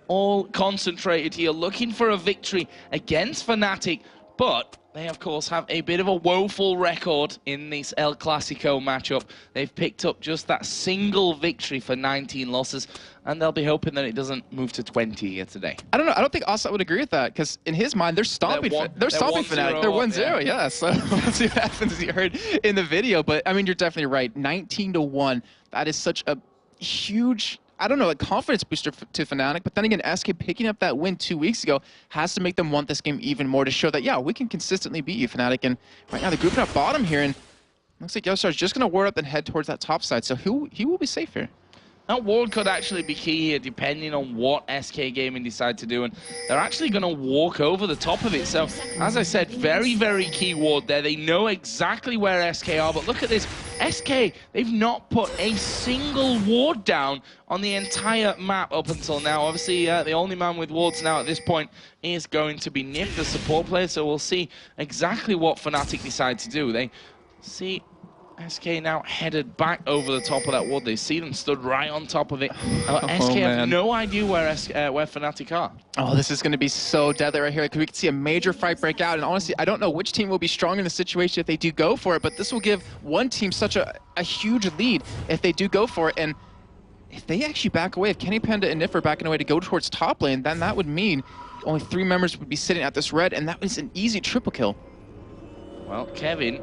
all concentrated here, looking for a victory against Fnatic, but they, of course, have a bit of a woeful record in this El Clasico matchup. They've picked up just that single victory for 19 losses, and they'll be hoping that it doesn't move to 20 here today. I don't know. I don't think Oslat would agree with that, because in his mind, they're stomping Fnatic. They're 1-0, yeah. So let's see what happens, as you heard in the video. But, I mean, you're definitely right. 19-1. That is such a huge, I don't know, like confidence booster to Fnatic. But then again, SK picking up that win 2 weeks ago has to make them want this game even more, to show that, yeah, we can consistently beat you, Fnatic. And right now, they're grouping up bottom here, and looks like Yellowstar's just going to ward up and head towards that top side. So he will be safe here. That ward could actually be key here, depending on what SK Gaming decide to do, and they're actually going to walk over the top of it. So, as I said, very, very key ward there. They know exactly where SK are, but look at this. SK, they've not put a single ward down on the entire map up until now. Obviously, the only man with wards now at this point is going to be Nif, the support player, so we'll see exactly what Fnatic decide to do. They see SK now headed back over the top of that ward. They see them stood right on top of it. SK have no idea where Fnatic are. Oh, this is going to be so deadly right here, because we can see a major fight break out. And honestly, I don't know which team will be strong in the situation if they do go for it, but this will give one team such a huge lead if they do go for it. And if they actually back away, if Kenny Panda and Nif are backing away to go towards top lane, then that would mean only 3 members would be sitting at this red, and that was an easy triple kill. Well, Kevin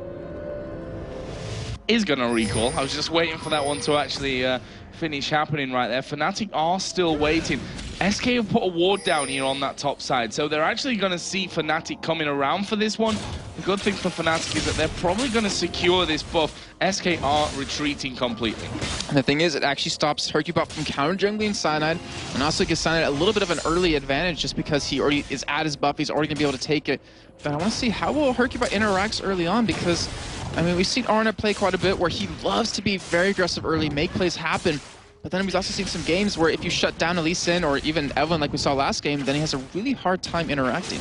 is going to recall. I was just waiting for that one to actually finish happening right there. Fnatic are still waiting. SK have put a ward down here on that top side, so they're actually going to see Fnatic coming around for this one. The good thing for Fnatic is that they're probably going to secure this buff. SK are retreating completely. And the thing is, it actually stops Hercubot from counter-jungling Cyanide, and also gives Cyanide a little bit of an early advantage just because he already is at his buff. He's already going to be able to take it. But I want to see how will Hercubot interacts early on, because I mean, we've seen Arna play quite a bit where he loves to be very aggressive early, make plays happen. But then we've also seen some games where if you shut down Lee Sin or even Evelyn like we saw last game, then he has a really hard time interacting.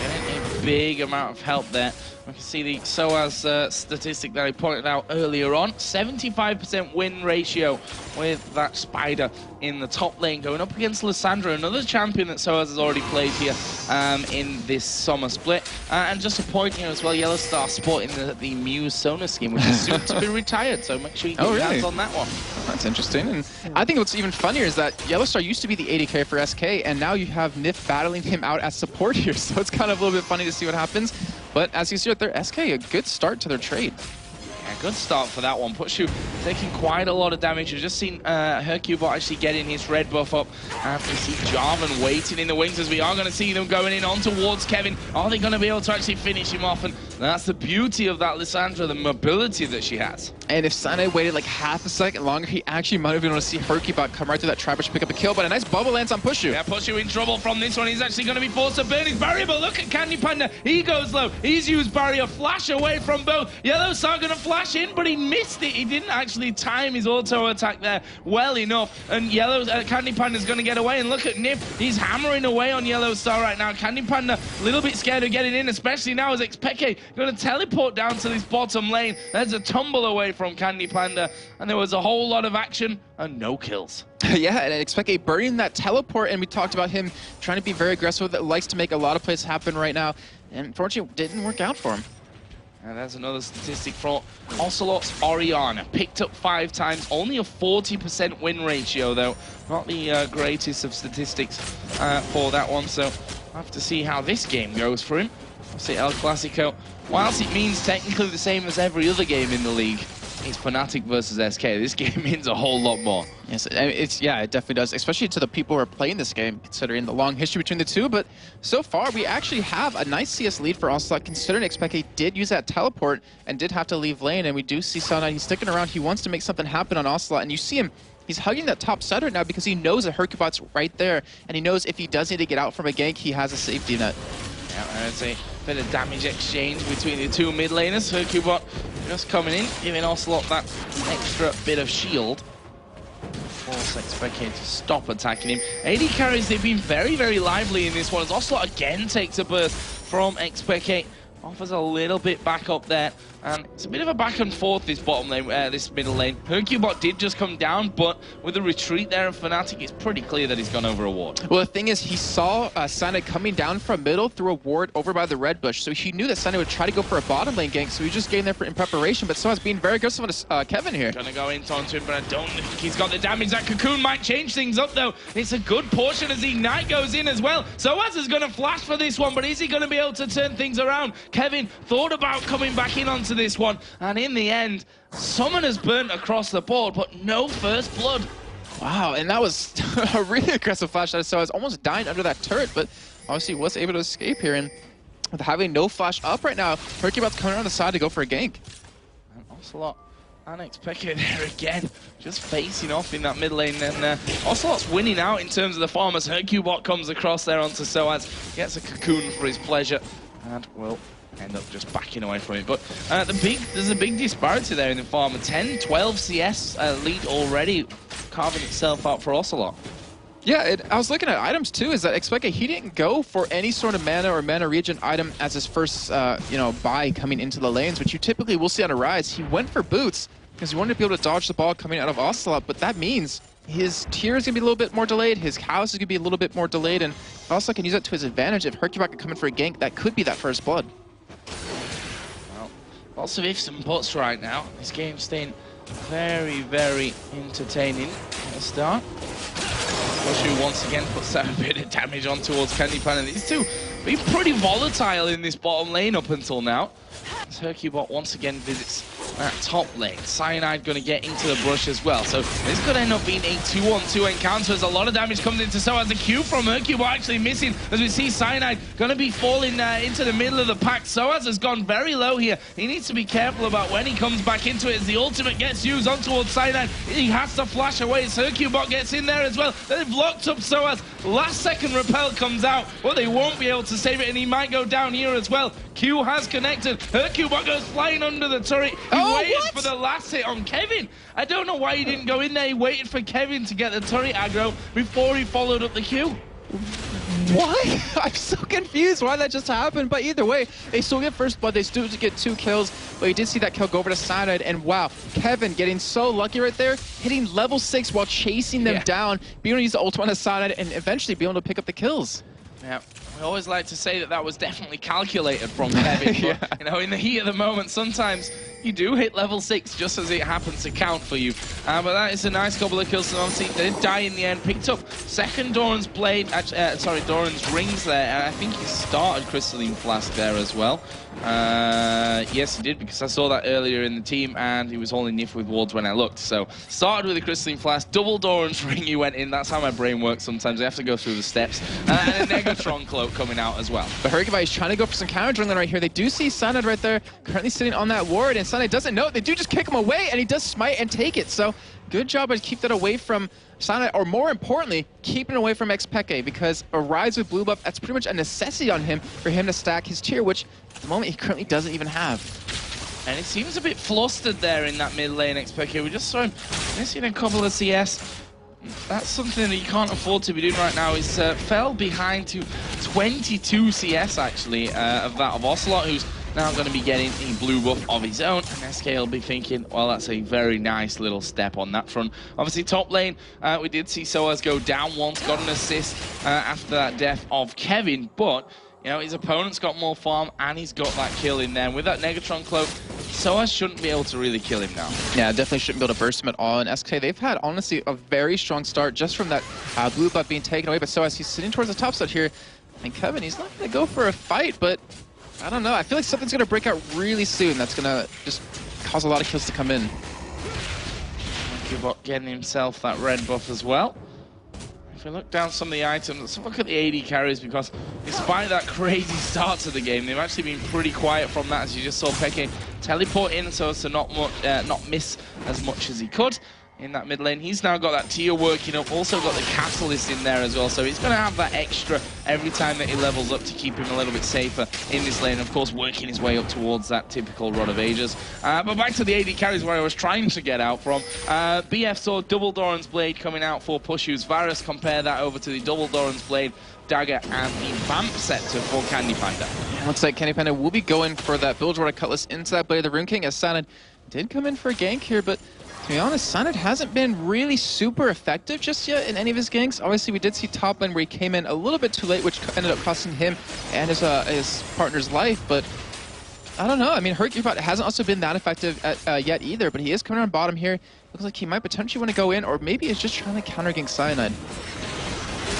Getting a big amount of help there. We can see the SOAS statistic that I pointed out earlier on. 75% win ratio with that Spider in the top lane, going up against Lissandra, another champion that SOAS has already played here in this summer split. And just a point here as well, Yellowstar sporting the Muse Sona skin, which is soon to be retired, so make sure you get your hands on that one. That's interesting. And I think what's even funnier is that Yellowstar used to be the AD for SK, and now you have Nif battling him out as support here, so it's kind of a little bit funny to see what happens. But as you see right there, SK, a good start to their trade. Yeah, good start for that one. Pushu taking quite a lot of damage. We've just seen Hercubot actually getting his red buff up. And we see Jarvan waiting in the wings, as we are going to see them going in on towards Kevin. Are they going to be able to actually finish him off? And that's the beauty of that Lissandra, the mobility that she has. And if Cyanide waited like half a second longer, he actually might have been able to see Hercubot come right through that trap, pick up a kill. But a nice bubble lands on Pushu. Yeah, Pushu in trouble from this one. He's actually going to be forced to burn his barrier. But look at Candy Panda. He goes low. He's used barrier. Flash away from both. Yellowstar going to flash in, but he missed it. He didn't actually time his auto attack there well enough. And Candy Panda's going to get away. And look at Nif. He's hammering away on Yellowstar right now. Candy Panda a little bit scared of getting in, especially now as Xpeke going to teleport down to this bottom lane. There's a tumble away from Candy Panda, and there was a whole lot of action and no kills. Yeah, and Xpeke burning that teleport, and we talked about him trying to be very aggressive, that likes to make a lot of plays happen right now, and unfortunately it didn't work out for him. And that's another statistic for Ocelot's Orianna. Picked up 5 times, only a 40% win ratio though. Not the greatest of statistics for that one, so we'll have to see how this game goes for him. See, El Clasico, whilst it means technically the same as every other game in the league, it's Fnatic versus SK. This game means a whole lot more. Yes, yeah, it definitely does, especially to the people who are playing this game, considering the long history between the two. But so far, we actually have a nice CS lead for Ocelot, considering Xpeke did use that teleport and did have to leave lane. And we do see Cyanide, he's sticking around. He wants to make something happen on Ocelot, and you see him. He's hugging that top side right now because he knows that Hercubot's right there, and he knows if he does need to get out from a gank, he has a safety net. Yeah, there's a bit of damage exchange between the two mid laners. Hercubot just coming in, giving Ocelot that extra bit of shield. Force Xpeke to stop attacking him. AD carries, they've been very, very lively in this one, as Ocelot again takes a burst from Xpeke. Offers a little bit back up there And it's a bit of a back and forth, this bottom lane, this middle lane. Hercubot did just come down, but with a retreat there of Fnatic, it's pretty clear that he's gone over a ward. Well, the thing is, he saw Sane coming down from middle through a ward over by the red bush, so he knew that Sane would try to go for a bottom lane gank, so he just getting there in preparation, but Soaz being very aggressive on Kevin here. Gonna go into him, but I don't think he's got the damage. That Cocoon might change things up, though. It's a good portion as the Ignite goes in as well. Soaz is gonna flash for this one, but is he gonna be able to turn things around? Kevin thought about coming back in onto this one, and in the end, Summoner's burnt across the board, but no first blood. Wow, and that was a really aggressive flash. So I was almost dying under that turret, but obviously was able to escape here. And with having no flash up right now, Hercubot's coming around the side to go for a gank. And Ocelot and Xpeke there again, just facing off in that mid lane. And Ocelot's winning out in terms of the farm as Hercubot comes across there onto Soaz, gets a Cocoon for his pleasure, and will end up just backing away from it. But there's a big disparity there in the farm. A 10-12 CS lead already carving itself out for Ocelot. Yeah, I was looking at items too, is that Xpeke, he didn't go for any sort of mana or mana regen item as his first buy coming into the lanes, which you typically will see on a Rise. He went for boots because he wanted to be able to dodge the ball coming out of Ocelot, but that means his tier is going to be a little bit more delayed, his house is going to be a little bit more delayed, and also can use that to his advantage. If Hercubot can come in for a gank, that could be that first blood. Well, lots of ifs and buts right now. This game's staying very, very entertaining at the start. Who once again puts out a bit of damage on towards Candy Pan, and these two being pretty volatile in this bottom lane up until now. As Hercubot once again visits that top lane. Cyanide going to get into the brush as well. So this could end up being a 2-on-2 encounter as a lot of damage comes into Soaz. The Q from Hercubot actually missing as we see Cyanide going to be falling into the middle of the pack. Soaz has gone very low here. He needs to be careful about when he comes back into it as the ultimate gets used on towards Cyanide. He has to flash away as Hercubot gets in there as well. They've locked up Soaz. Last second repel comes out, but they won't be able to save it, and he might go down here as well. Q has connected. Hercubot goes flying under the turret. He waited for the last hit on Kevin. I don't know why he didn't go in there. He waited for Kevin to get the turret aggro before he followed up the Q. What? I'm so confused why that just happened, but either way, they still get first blood, they still get 2 kills, but you did see that kill go over to Cyanide, and wow, Kevin getting so lucky right there, hitting level 6 while chasing them down, being able to use the ult on the Cyanide, and eventually being able to pick up the kills. Yeah, we always like to say that that was definitely calculated from Kevin, but, you know, in the heat of the moment, sometimes you do hit level 6 just as it happens to count for you. But that is a nice couple of kills, and obviously they did die in the end. Picked up second Doran's blade, Doran's rings there, and I think he started Crystalline Flask there as well. Yes, he did, because I saw that earlier in the team, and he was only niff with wards when I looked. So, started with a Crystalline Flask, double Doran's ring he went in. That's how my brain works sometimes. I have to go through the steps. And a Negatron cloak coming out as well. But Hercubot is trying to go for some counter jungling right here. They do see Cyanide right there, currently sitting on that ward, and Cyanide doesn't know it. They do just kick him away, and he does smite and take it. So, good job to keep that away from Cyanide, or more importantly, keeping it away from Xpeke, because a Rise with blue buff, that's pretty much a necessity on him for him to stack his tier, which at the moment he currently doesn't even have. And it seems a bit flustered there in that mid lane, Xpeke. We just saw him missing a couple of CS. That's something that you can't afford to be doing right now. He's fell behind to 22 CS, actually, of that of Ocelot, who's now going to be getting a blue buff of his own. And SK will be thinking, well, that's a very nice little step on that front. Obviously, top lane, we did see Soaz go down once, got an assist after that death of Kevin, but you know, his opponent's got more farm, and he's got that kill in there. And with that Negatron cloak, Soaz shouldn't be able to really kill him now. Yeah, definitely shouldn't be able to burst him at all. And SK, they've had, honestly, a very strong start just from that blue buff being taken away. But Soaz, he's sitting towards the top side here. And Kevin, he's not going to go for a fight, but I don't know. I feel like something's going to break out really soon. That's going to just cause a lot of kills to come in. Hercubot getting himself that red buff as well. If we look down some of the items, let's look at the AD carries, because despite that crazy start to the game, they've actually been pretty quiet from that, as you just saw Peke teleport in so as to not miss as much as he could. in that mid lane. He's now got that tier working up, also got the catalyst in there as well, so he's going to have that extra every time that he levels up to keep him a little bit safer in this lane. Of course, working his way up towards that typical Rod of Ages. But back to the AD carries where I was trying to get out from. BF saw double Doran's Blade coming out for Pushus. Varus compare that over to the double Doran's Blade, Dagger, and the Vamp Scepter for Candy Panda. Looks like Candy Panda will be going for that Bilgewater Cutlass into that Blade of the Rune King, as Sanad did come in for a gank here, but to be honest, Sanad hasn't been really super effective just yet in any of his ganks. Obviously, we did see top lane where he came in a little bit too late, which ended up costing him and his partner's life, but I don't know. I mean, Hercubot hasn't also been that effective yet either, but he is coming around bottom here. Looks like he might potentially want to go in, or maybe he's just trying to counter gank Cyanide.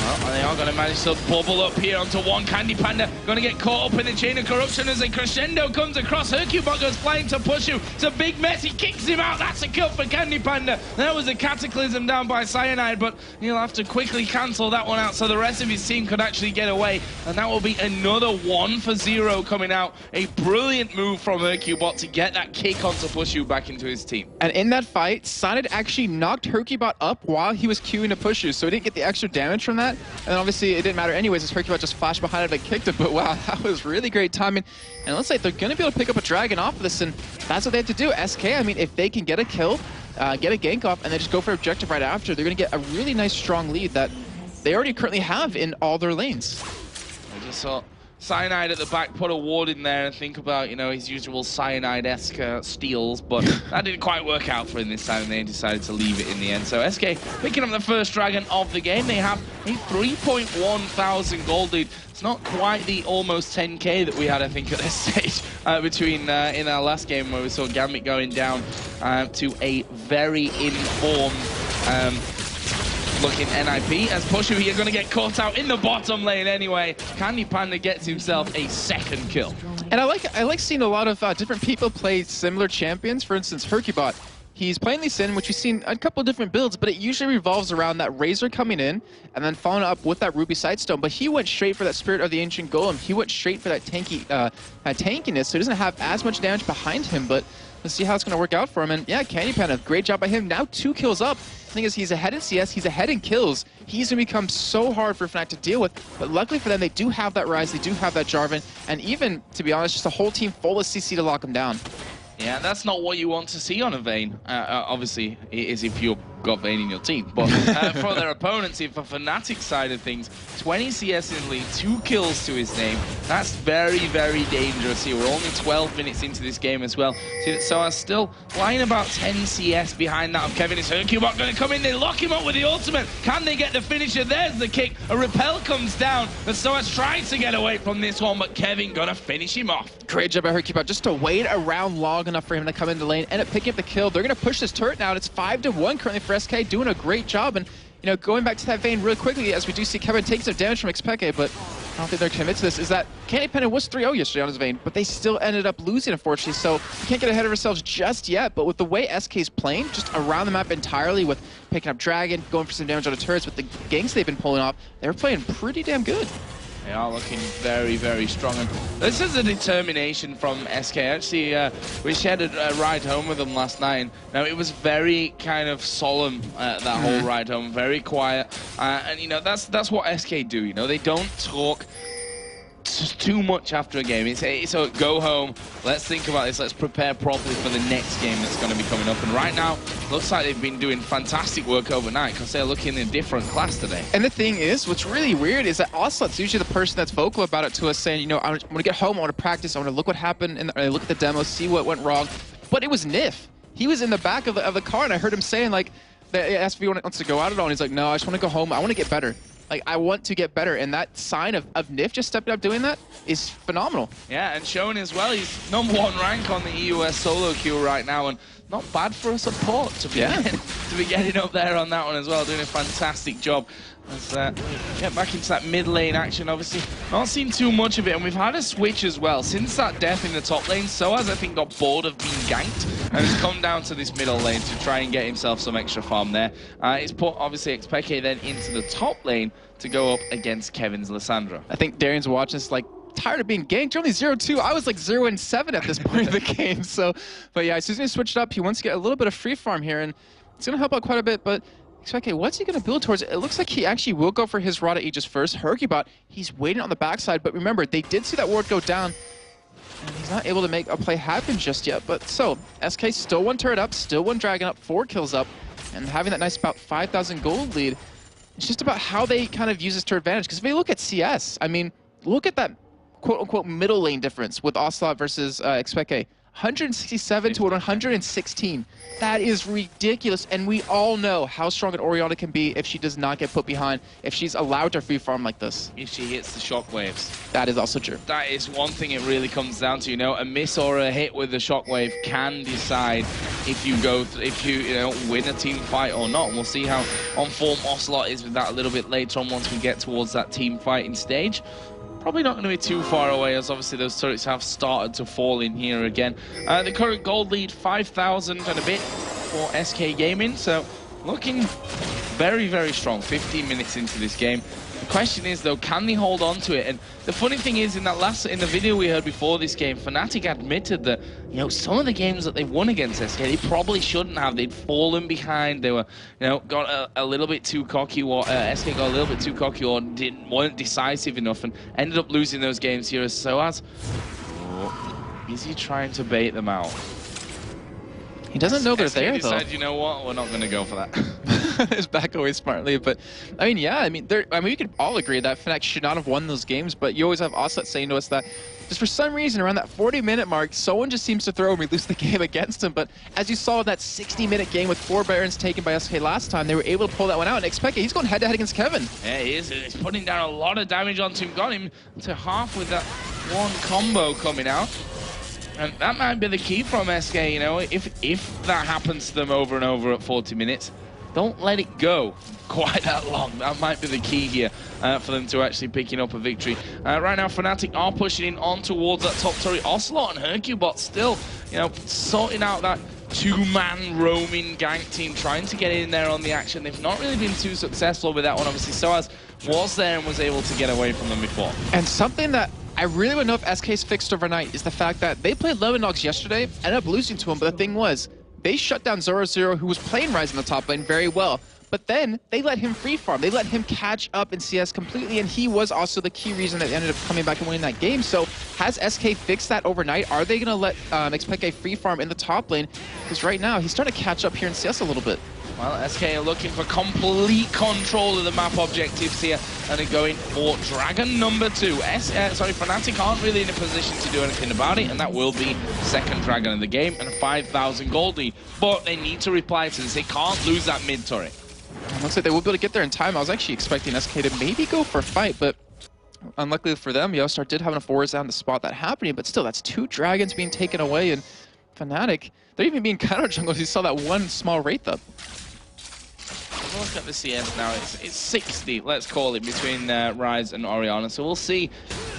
Well, they are going to manage to bubble up here onto one. Candy Panda going to get caught up in the chain of corruption as a crescendo comes across. Hercubot goes flying to Pushu. It's a big mess. He kicks him out. That's a kill for Candy Panda. There was a Cataclysm down by Cyanide, but he'll have to quickly cancel that one out so the rest of his team could actually get away. And that will be another 1 for 0 coming out. A brilliant move from Hercubot to get that kick onto Pushu back into his team. And in that fight, Cyanide actually knocked Hercubot up while he was queuing to Pushu, so he didn't get the extra damage from that. And obviously, it didn't matter anyways, as Hercubot just flashed behind it and kicked it. But wow, that was really great timing. And it looks like they're going to be able to pick up a dragon off of this, and that's what they have to do. SK, I mean, if they can get a kill, get a gank off, and then just go for objective right after, they're going to get a really nice, strong lead that they already currently have in all their lanes. I just saw Cyanide at the back, put a ward in there and think about, you know, his usual Cyanide-esque steals, but that didn't quite work out for him this time, and they decided to leave it in the end. So SK picking up the first dragon of the game. They have a 3.1 thousand gold lead. It's not quite the almost 10k that we had, I think, at this stage between in our last game where we saw Gambit going down to a very informed looking NIP, as Pushu here going to get caught out in the bottom lane anyway. Candy Panda gets himself a second kill. And I like seeing a lot of different people play similar champions. For instance, Hercubot. He's playing Lee Sin, which we've seen a couple of different builds, but it usually revolves around that Razor coming in and then following up with that Ruby Sightstone. But he went straight for that Spirit of the Ancient Golem. He went straight for that tankiness, so he doesn't have as much damage behind him, but let's see how it's going to work out for him. And yeah, Candy Panda, great job by him. Now 2 kills up. The thing is, he's ahead in CS, he's ahead in kills. He's going to become so hard for Fnatic to deal with, but luckily for them, they do have that Ryze, they do have that Jarvan, and even, to be honest, just a whole team full of CC to lock him down. Yeah, that's not what you want to see on a Vayne. Obviously, it is if you've got Vayne in your team. But for their opponents, for Fnatic's side of things, 20 CS in lead, 2 kills to his name. That's very, very dangerous here. We're only 12 minutes into this game as well. So I'm still lying about 10 CS behind that of Kevin. Is Hercubot going to come in? They lock him up with the ultimate. Can they get the finisher? There's the kick. A repel comes down. And Soaz tries to get away from this one, but Kevin going to finish him off. Great job by Hercubot just to wait around long enough for him to come into lane, end up picking up the kill. They're going to push this turret now. It's 5-1 currently for SK, doing a great job. And, you know, going back to that Vayne real quickly, as we do see Kevin take some damage from Xpeke, but I don't think they're committed to this, is that Candy Panda was 3-0 yesterday on his Vayne, but they still ended up losing, unfortunately. So we can't get ahead of ourselves just yet, but with the way SK's playing, just around the map entirely, with picking up Dragon, going for some damage on the turrets, with the ganks they've been pulling off, they're playing pretty damn good. They are looking very, very strong. And this is a determination from SK. Actually, we shared a ride home with them last night. Now, it was very kind of solemn, that whole ride home, very quiet. And, you know, that's what SK do, you know. They don't talk too much after a game. It's a go home, let's think about this, let's prepare properly for the next game that's going to be coming up. And right now, looks like they've been doing fantastic work overnight because they're looking in a different class today. And the thing is, what's really weird is that Ocelot's usually the person that's vocal about it to us, saying, you know, I want to get home, I want to practice, I want to look what happened, and look at the demo, see what went wrong. But it was Nif. He was in the back of the car, and I heard him saying, like, they asked if he wants to go out at all, and he's like, no, I just want to go home, I want to get better. Like, I want to get better, and that sign of Nif just stepping up doing that is phenomenal. Yeah, and showing as well, he's #1 rank on the EUS solo queue right now, and not bad for a support to be getting up there on that one as well, doing a fantastic job. Let's get back into that mid lane action. Obviously, not seen too much of it, and we've had a switch as well. Since that death in the top lane, Soaz, I think, got bored of being ganked and has come down to this middle lane to try and get himself some extra farm there. He's put, obviously, Xpeke then into the top lane to go up against Kevin's Lissandra. I think Darian's watching this like, tired of being ganked. You're only 0-2. I was like 0-7 at this point of the game. So, but yeah, as soon as he switched up, he wants to get a little bit of free farm here. And It's going to help out quite a bit, but XPK, what's he going to build towards? It looks like he actually will go for his Rada Aegis first. Hercubot, he's waiting on the backside, but remember, they did see that ward go down, and he's not able to make a play happen just yet. But so, SK still one turret up, still one dragon up, 4 kills up, and having that nice about 5,000 gold lead. It's just about how they kind of use this to advantage. Because if you look at CS, I mean, look at that quote-unquote middle lane difference with Ocelot versus XPK. 167 to 116. That is ridiculous, and we all know how strong an Orianna can be if she does not get put behind, if she's allowed to free farm like this. If she hits the shockwaves. That is also true. That is one thing it really comes down to, you know, a miss or a hit with the shockwave can decide if you go, win a team fight or not. And we'll see how on form Ocelot is with that a little bit later on once we get towards that team fighting stage. Probably not going to be too far away, as obviously those turrets have started to fall in here again. The current gold lead, 5,000 and a bit for SK Gaming, so looking very, very strong. 15 minutes into this game. The question is, though, can they hold on to it? And the funny thing is, in the video we heard before this game, Fnatic admitted that, you know, some of the games that they've won against SK, they probably shouldn't have. They'd fallen behind. They were, you know, got a little bit too cocky, or SK got a little bit too cocky, or weren't decisive enough, and ended up losing those games here. So as is he trying to bait them out? He doesn't know they're SK there, decided, though. You know what? We're not going to go for that. His back away smartly, but I mean, yeah, I mean, we could all agree that Fnatic should not have won those games, but you always have Ocelot saying to us that just for some reason around that 40-minute mark, someone just seems to throw and we lose the game against him. But as you saw in that 60-minute game with 4 Barons taken by SK last time, they were able to pull that one out. And XPK, he's going head-to-head against Kevin. Yeah, he is. He's putting down a lot of damage onto him. Got him to half with that one combo coming out. And that might be the key from SK, you know, if that happens to them over and over at 40 minutes, don't let it go quite that long. That might be the key here for them to actually picking up a victory. Right now, Fnatic are pushing in on towards that top turret. Ocelot and Hercubot still, you know, sorting out that 2-man roaming gank team, trying to get in there on the action. They've not really been too successful with that one, obviously. Soaz was there and was able to get away from them before. And something that I really would know if SK's fixed overnight is the fact that they played Lemondogs yesterday, ended up losing to him, but the thing was, they shut down 0-0, who was playing Ryze in the top lane very well. But then, they let him free farm. They let him catch up in CS completely, and he was also the key reason that they ended up coming back and winning that game. So, has SK fixed that overnight? Are they going to let XPK free farm in the top lane? Because right now, he's starting to catch up here in CS a little bit. Well, SK are looking for complete control of the map objectives here, and they're going for Dragon number 2. Fnatic aren't really in a position to do anything about it, and that will be second Dragon of the game and a 5,000 gold lead. But they need to reply to this. They can't lose that mid turret. Looks like they will be able to get there in time. I was actually expecting SK to maybe go for a fight, but unluckily for them, Yostar did have enough wards down to spot that happening, but still, that's 2 dragons being taken away, and Fnatic, they're even being counter-jungled. You saw that one small Wraith up. Look at the CS now, it's 60, let's call it, between Ryze and Orianna. So we'll see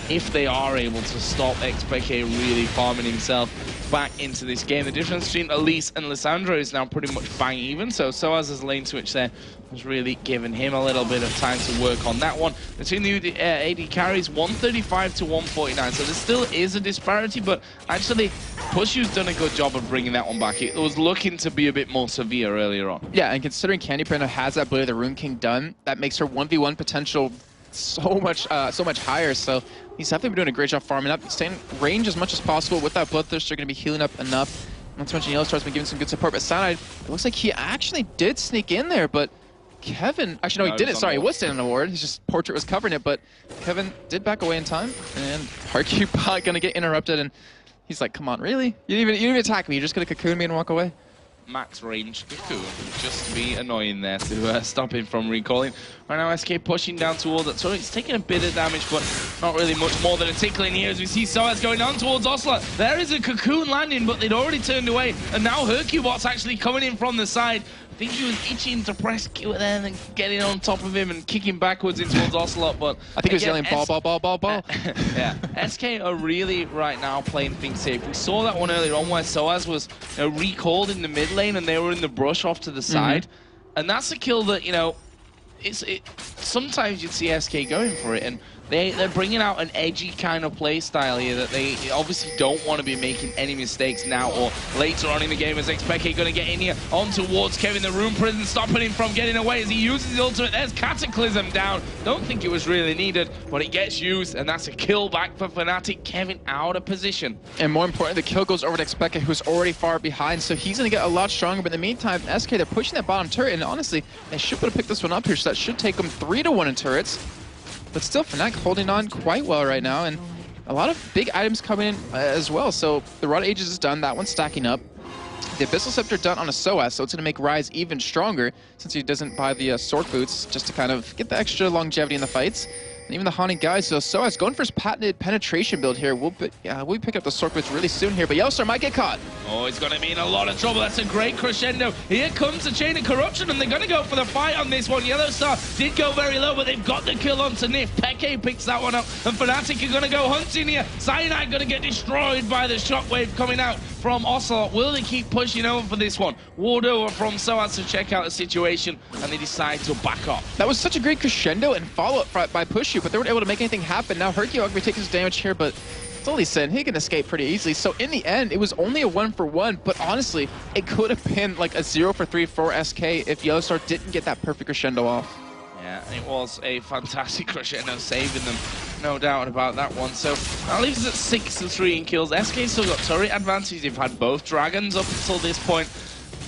if they are able to stop XPK really farming himself back into this game. The difference between Elise and Lissandra is now pretty much bang even, so Soaz's lane switch there has really given him a little bit of time to work on that one. Between the AD carries, 135 to 149, so there still is a disparity, but actually Pushu's done a good job of bringing that one back. It was looking to be a bit more severe earlier on. Yeah, and considering Candy Panda has that Blade of the Rune King done, that makes her 1v1 potential so much higher. So he's definitely been doing a great job farming up, staying range as much as possible. With that Bloodthirst, they're going to be healing up enough. Not to mention Yellowstar's been giving some good support, but Cyanide, it looks like he actually did sneak in there, but Kevin, actually no, he didn't, sorry, he was standing on the ward, his just portrait was covering it, but Kevin did back away in time, and Hercubot gonna get interrupted, and he's like, come on, really? You didn't even attack me, you're just gonna cocoon me and walk away? Max range cocoon, just to be annoying there to stop him from recalling. Right now SK pushing down towards it, so it's taking a bit of damage, but not really much more than a tickling here as we see Soaz going on towards Ocelot. There is a cocoon landing, but they'd already turned away, and now Hercubot's actually coming in from the side. I think he was itching to press Q there and then getting on top of him and kicking backwards in towards Ocelot, but I think he was yelling ball. Yeah, SK are really right now playing things safe. We saw that one earlier on where Soaz was, you know, recalled in the mid lane and they were in the brush off to the side, and that's a kill that, you know, sometimes you'd see SK going for it, and They're bringing out an edgy kind of play style here that they obviously don't want to be making any mistakes now or later on in the game, as Xpeke going to get in here on towards Kevin. The Rune Prison stopping him from getting away as he uses his ultimate. There's Cataclysm down. Don't think it was really needed, but it gets used, and that's a kill back for Fnatic. Kevin out of position. And more important, the kill goes over to Xpeke, who's already far behind, so he's going to get a lot stronger. But in the meantime, SK, they're pushing that bottom turret, and honestly, they should be able to pick this one up here, so that should take them 3-1 in turrets. But still, Fnatic holding on quite well right now, and a lot of big items coming in as well. So the Rod Aegis is done, that one's stacking up. The Abyssal Scepter done on a SOAS, so it's going to make Ryze even stronger since he doesn't buy the Sword Boots just to kind of get the extra longevity in the fights. And even the Haunting Guys, so SOAS going for his patented penetration build here. We'll pick up the Sword Boots really soon here, but Yellowstar might get caught. Oh, he's going to be in a lot of trouble. That's a great crescendo. Here comes the Chain of Corruption, and they're going to go for the fight on this one. Yellowstar did go very low, but they've got the kill onto Nif. Peke picks that one up, and Fnatic are going to go hunting here. Cyanide going to get destroyed by the shockwave coming out from Ocelot. Will they keep pushing over for this one? Ward over from SOAS to check out the situation, and they decide to back off. That was such a great crescendo and follow-up by Pushu, but they weren't able to make anything happen. Now Hercule going to be taking his damage here, but it's only Shen. He can escape pretty easily. So in the end, it was only a 1-for-1, but honestly, it could have been like a 0-for-3 for SK if Yellowstar didn't get that perfect crescendo off. Yeah, it was a fantastic crescendo, saving them, no doubt about that one. So that leaves us at 6-3 in kills. SK still got turret advantage. They've had both dragons up until this point,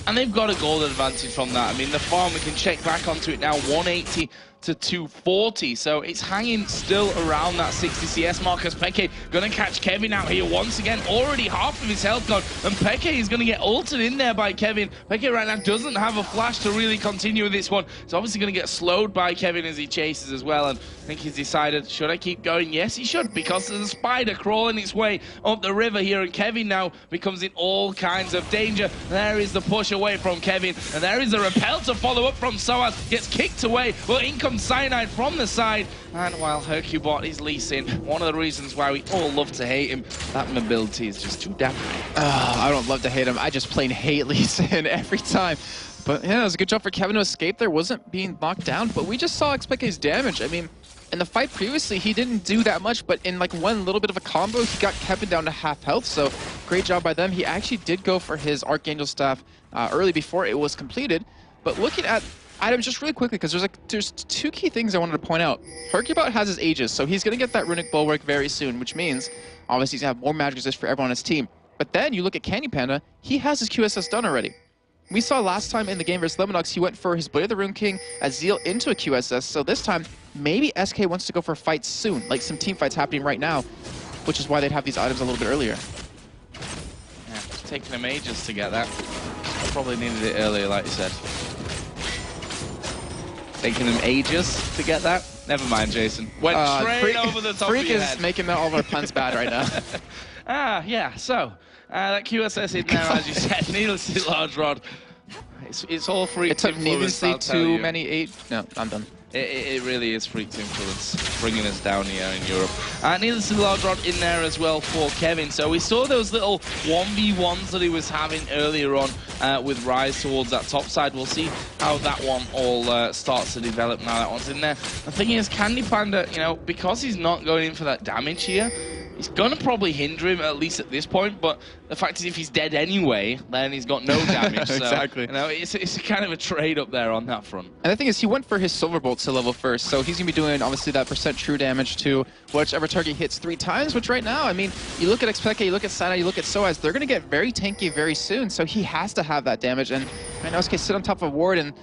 and they've got a gold advantage from that. I mean, the farm, we can check back onto it now, 180 to 240, so it's hanging still around that 60 CS mark as Peke gonna catch Kevin out here once again. Already half of his health gone, and Peke is gonna get ulted in there by Kevin. Peke right now doesn't have a flash to really continue with this one. He's obviously gonna get slowed by Kevin as he chases as well, and I think he's decided, should I keep going? Yes, he should, because there's a spider crawling its way up the river here, and Kevin now becomes in all kinds of danger. There is the push away from Kevin, and there is a repel to follow up from SOAS. Gets kicked away, but in comes Cyanide from the side, and while Hercubot is leasing, one of the reasons why we all love to hate him, that mobility is just too damn high. I don't love to hate him. I just plain hate Lee Sin every time. But yeah, it was a good job for Kevin to escape there. Wasn't being knocked down, but we just saw Xpeke's damage. I mean, in the fight previously, he didn't do that much, but in like one little bit of a combo, he got Kevin down to half health, so great job by them. He actually did go for his Archangel Staff early before it was completed, but looking at items just really quickly, because there's two key things I wanted to point out. Hercubot has his Aegis, so he's going to get that Runic Bulwark very soon, which means obviously he's going to have more magic resist for everyone on his team. But then you look at Candy Panda, he has his QSS done already. We saw last time in the game versus Lemonux, he went for his Blade of the Rune King as Zeal into a QSS, so this time maybe SK wants to go for fights soon, like some team fights happening right now, which is why they'd have these items a little bit earlier. Yeah, it's taking them ages to get that. I probably needed it earlier, like you said. Taking them ages to get that? Never mind, Jason. Went straight over the top Freak of your is head. making all of our puns bad right now. Yeah, so that QSS in there, as you said, needlessly large rod. It's all freak It took influence, needlessly too many 8. No, I'm done. It really is freak influence bringing us down here in Europe. Needlessly large rod in there as well for Kevin. So we saw those little 1v1s that he was having earlier on with Ryze towards that top side. We'll see how that one all starts to develop now that one's in there. The thing is, Candy Panda, you know, because he's not going in for that damage here, he's going to probably hinder him, at least at this point, but the fact is if he's dead anyway, then he's got no damage. Exactly. So, you know, it's kind of a trade up there on that front. And the thing is, he went for his Silver Bolt to level first, so he's going to be doing, obviously, that % true damage to whichever target hits 3 times, which right now, I mean, you look at Xpeke, you look at Sana, you look at SOAS, they're going to get very tanky very soon, so he has to have that damage, and I know SK sit on top of Ward, and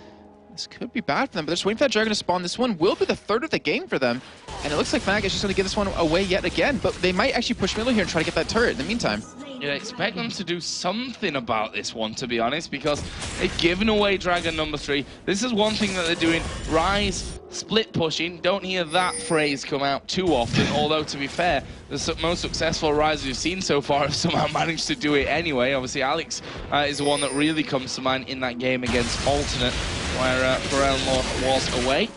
this could be bad for them, but they're just waiting for that Dragon to spawn. This one will be the 3rd of the game for them. And it looks like Fnatic is just going to give this one away yet again, but they might actually push middle here and try to get that turret in the meantime. You'd expect them to do something about this one, to be honest, because they've given away Dragon number 3. This is one thing that they're doing. Ryze split pushing. Don't hear that phrase come out too often, although to be fair, the most successful Ryze we've seen so far have somehow managed to do it anyway. Obviously, Alex is the one that really comes to mind in that game against Alternate, where Pharrell was away.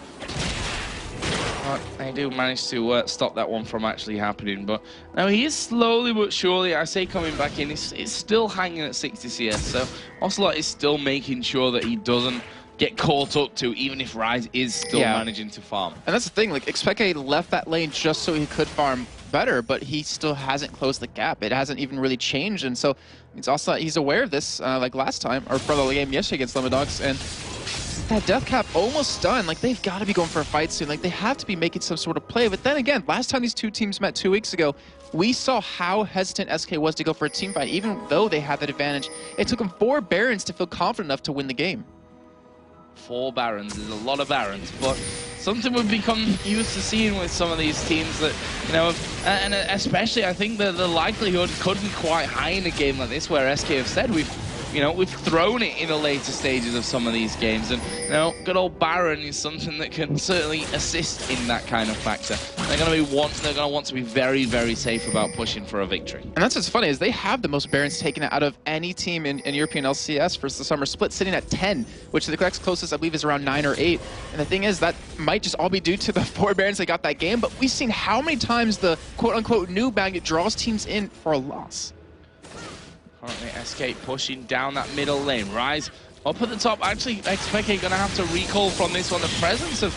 They do manage to stop that one from actually happening, but now he is slowly but surely, I say, coming back in. He's still hanging at 60 CS, so Ocelot is still making sure that he doesn't get caught up to, even if Rise is still managing to farm. And that's the thing, like, Xpeke left that lane just so he could farm better, but he still hasn't closed the gap. It hasn't even really changed, and so it's also he's aware of this, like last time, or for the game yesterday against Lemondogs, and that death cap almost done. Like, they've got to be going for a fight soon. Like, they have to be making some sort of play. But then again, last time these two teams met 2 weeks ago, we saw how hesitant SK was to go for a team fight, even though they had that advantage. It took them 4 Barons to feel confident enough to win the game. 4 Barons is a lot of Barons, but something we've become used to seeing with some of these teams that, you know, and especially I think that the likelihood could be quite high in a game like this, where SK have said we've thrown it in the later stages of some of these games, and you know, good old Baron is something that can certainly assist in that kind of factor. They're going to want to be very, very safe about pushing for a victory. And that's what's funny is they have the most Barons taken out of any team in European LCS for the summer split, sitting at 10, which the next closest I believe is around 9 or 8. And the thing is, that might just all be due to the 4 Barons that got that game. But we've seen how many times the quote-unquote new bag draws teams in for a loss. Currently, SK pushing down that middle lane. Rise up at the top. Actually, Xpeke going to have to recall from this one. The presence of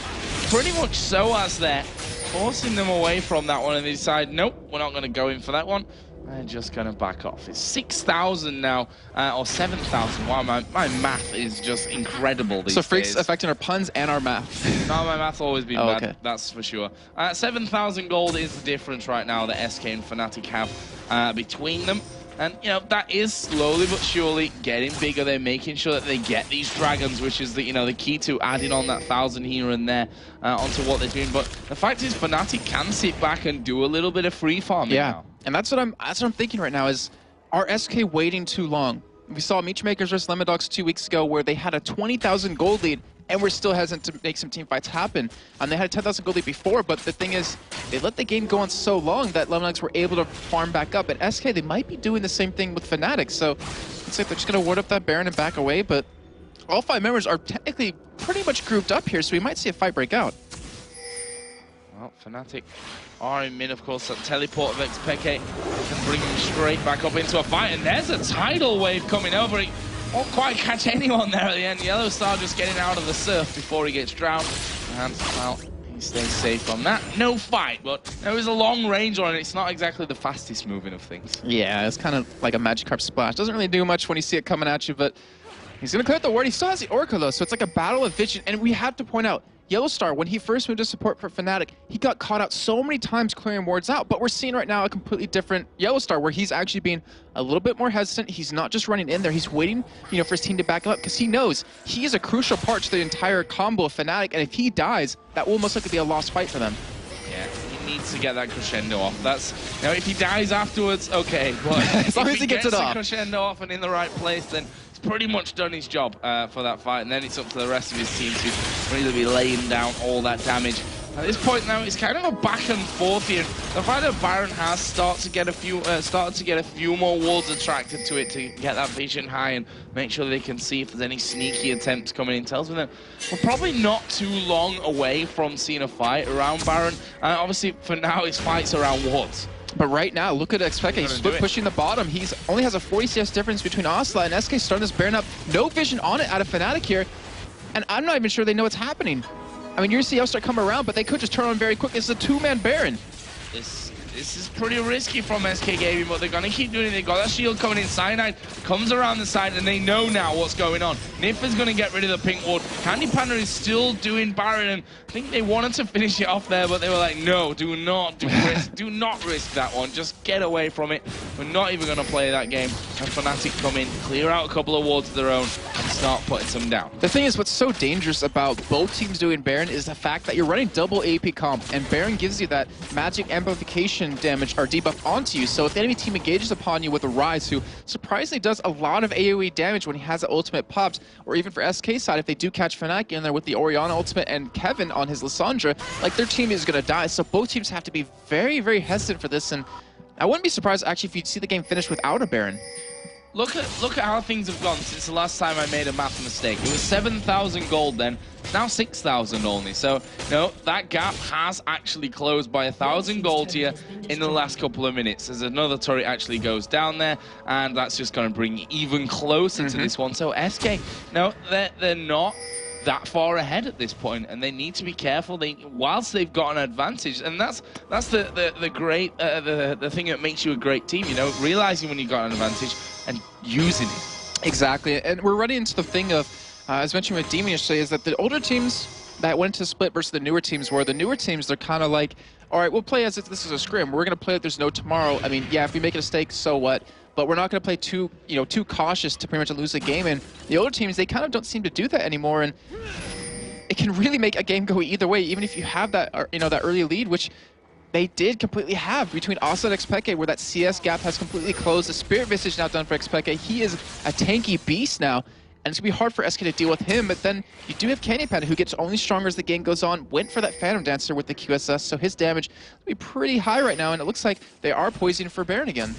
pretty much SOAS there, forcing them away from that one, and they decide, nope, we're not going to go in for that one. They're just going to back off. It's 6,000 now, or 7,000. Wow, my math is just incredible these days. So Freak's affecting our puns and our math. No, my math's always been bad, okay. That's for sure. 7,000 gold is the difference right now that SK and Fnatic have between them. And, you know, that is slowly but surely getting bigger. They're making sure that they get these dragons, which is the, you know, the key to adding on that 1,000 here and there onto what they're doing. But the fact is, Fnatic can sit back and do a little bit of free farming now. And that's what I'm thinking right now is, are SK waiting too long? We saw Meatmakers versus Lemondogs 2 weeks ago where they had a 20,000 gold lead and we're still hesitant to make some team fights happen. And they had a 10,000 gold lead before, but the thing is, they let the game go on so long that Lemondogs were able to farm back up. At SK, they might be doing the same thing with Fnatic, so it's like they're just going to ward up that Baron and back away, but all 5 members are technically pretty much grouped up here, so we might see a fight break out. Well, Fnatic are in mid, of course. That teleport of Xpeke can bring him straight back up into a fight, and there's a tidal wave coming over. He won't quite catch anyone there at the end. Yellowstar just getting out of the surf before he gets drowned. And, well, he stays safe on that. No fight, but there is a long range on it. It's not exactly the fastest moving of things. Yeah, it's kind of like a Magikarp splash. Doesn't really do much when you see it coming at you, but he's going to clear out the ward. He still has the Orca, though, so it's like a battle of vision. And we have to point out, Yellowstar, when he first moved to support for Fnatic, he got caught out so many times clearing wards out, but we're seeing right now a completely different Yellowstar where he's actually being a little bit more hesitant. He's not just running in there, he's waiting, you know, for his team to back up because he knows he is a crucial part to the entire combo of Fnatic, and if he dies, that will most likely be a lost fight for them. Yeah, he needs to get that crescendo off. That's, you know, if he dies afterwards, okay, but as long as he gets it off. Crescendo off and in the right place, then pretty much done his job for that fight, and then it's up to the rest of his team to really be laying down all that damage. At this point now, it's kind of a back and forth here. The fact that Baron has started to get a few more wards attracted to it to get that vision high and make sure they can see if there's any sneaky attempts coming in tells me that we're probably not too long away from seeing a fight around Baron. Obviously, for now, it's fights around wards. But right now, look at Xpeke. He's pushing the bottom. He's only has a 40 CS difference between Osla and SK starting this Baron up. No vision on it out of Fnatic here. And I'm not even sure they know what's happening. I mean, you're see start coming around, but they could just turn on very quick. This is a 2-man Baron. This is pretty risky from SK Gaming, but they're going to keep doing it. They've got that shield coming in. Cyanide comes around the side, and they know now what's going on. Nif is going to get rid of the pink ward. Candy Panda is still doing Baron, and I think they wanted to finish it off there, but they were like, no, do not risk that one. Just get away from it. We're not even going to play that game. And Fnatic come in, clear out a couple of wards of their own, and start putting some down. The thing is, what's so dangerous about both teams doing Baron is the fact that you're running double AP comp, and Baron gives you that magic amplification damage or debuff onto you. So if the enemy team engages upon you with a Rise, who surprisingly does a lot of AoE damage when he has the ultimate pops, or even for SK side, if they do catch Fnatic in there with the Orianna ultimate and Kevin on his Lissandra, like their team is going to die. So both teams have to be very, very hesitant for this, and I wouldn't be surprised actually if you'd see the game finish without a Baron. Look at how things have gone since the last time I made a math mistake. It was 7,000 gold then. It's now 6,000 only. So, you know, that gap has actually closed by 1,000 gold here in the last couple of minutes. As another turret actually goes down there, and that's just going to bring it even closer to this one. So SK, no, they're not that far ahead at this point, and they need to be careful. Whilst they've got an advantage, and that's the great the thing that makes you a great team. You know, realizing when you got an advantage and using it. Exactly, and we're running into the thing of, as mentioned with Demon yesterday, is that the older teams that went to split versus the newer teams, where the newer teams, they're kind of like, all right, we'll play as if this is a scrim. We're going to play like there's no tomorrow. I mean, yeah, if we make a mistake, so what? But we're not going to play too cautious to pretty much lose a game. And the older teams, they kind of don't seem to do that anymore. And it can really make a game go either way, even if you have that, that early lead, which they did completely have between Asa and Xpeke, where that CS gap has completely closed. The Spirit Visage now done for Xpeke. He is a tanky beast now. And it's going to be hard for SK to deal with him, but then you do have Canyon Panda, who gets only stronger as the game goes on, went for that Phantom Dancer with the QSS, so his damage will be pretty high right now, and it looks like they are poising for Baron again.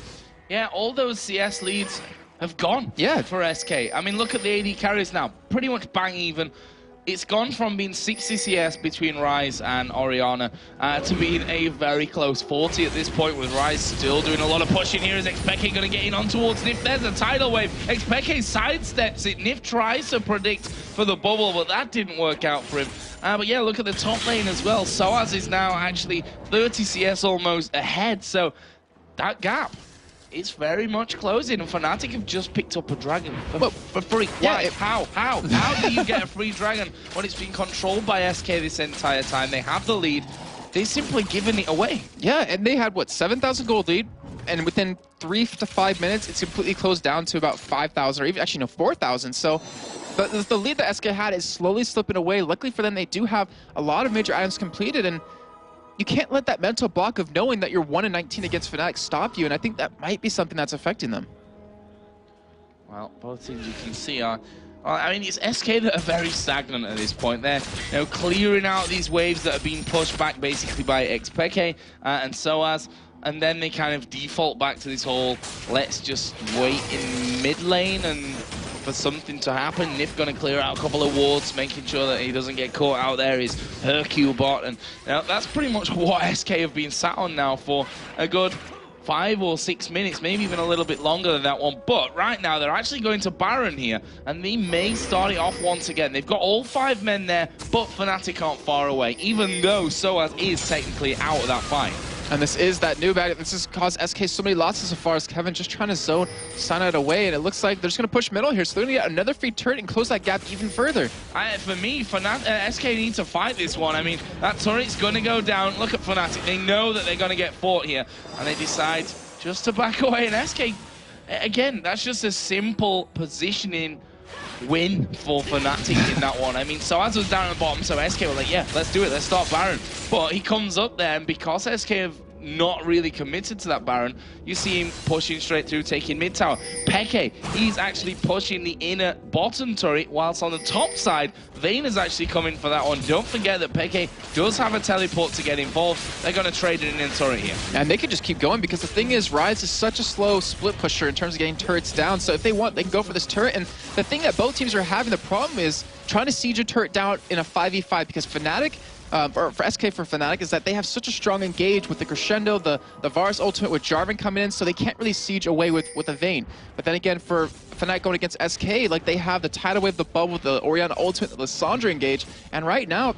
Yeah, all those CS leads have gone for SK. I mean, look at the AD carries now, pretty much bang even. It's gone from being 60 CS between Ryze and Orianna to being a very close 40 at this point, with Ryze still doing a lot of pushing here. Is Xpeke going to get in on towards Nif? There's a tidal wave. Xpeke sidesteps it. Nif tries to predict for the bubble, but that didn't work out for him. But yeah, look at the top lane as well. Soaz is now actually 30 CS almost ahead, so that gap, it's very much closing, and Fnatic have just picked up a dragon for free. Yeah, How do you get a free dragon when it's been controlled by SK this entire time? They have the lead. They've simply given it away. Yeah, and they had, what, 7,000 gold lead, and within 3 to 5 minutes, it's completely closed down to about 5,000, or even, actually, no, 4,000. So the lead that SK had is slowly slipping away. Luckily for them, they do have a lot of major items completed, and you can't let that mental block of knowing that you're 1-19 against Fnatic stop you, and I think that might be something that's affecting them. Well, both teams you can see are, I mean, it's SK that are very stagnant at this point. They're clearing out these waves that are being pushed back basically by Xpeke and Soaz, and then they kind of default back to this whole, let's just wait in mid lane and for something to happen. Nif going to clear out a couple of wards, making sure that he doesn't get caught out there. His Hercule bot, and that's pretty much what SK have been sat on now for a good 5 or 6 minutes, maybe even a little bit longer than that one. But right now, they're actually going to Baron here, and they may start it off once again. They've got all 5 men there, but Fnatic aren't far away, even though Soaz is technically out of that fight. And this is that new bag. This has caused SK so many losses so far as Kevin just trying to zone Cyanide away, and it looks like they're just going to push middle here. So they're going to get another free turret and close that gap even further. For me, SK need to fight this one. I mean, that turret's going to go down. Look at Fnatic. They know that they're going to get fought here, and they decide just to back away. And SK, again, that's just a simple positioning win for Fnatic in that one. I mean, Soaz was down at the bottom, so SK were like, yeah, let's do it, let's start Baron. But he comes up there, and because SK have not really committed to that Baron, you see him pushing straight through, taking mid tower. Peke, he's actually pushing the inner bottom turret, whilst on the top side, Vayne is actually coming for that one. Don't forget that Peke does have a teleport to get involved. They're going to trade an inner turret here. And they could just keep going, because the thing is, Ryze is such a slow split pusher in terms of getting turrets down. So if they want, they can go for this turret. And the thing that both teams are having, the problem is trying to siege a turret down in a 5v5, because Fnatic, for SK for Fnatic, is that they have such a strong engage with the Crescendo, the Varus ultimate with Jarvan coming in, so they can't really siege away with a Vayne. But then again, for Fnatic going against SK, like, they have the Tidal Wave, the Bubble, the Orianna ultimate, the Lissandra engage, and right now,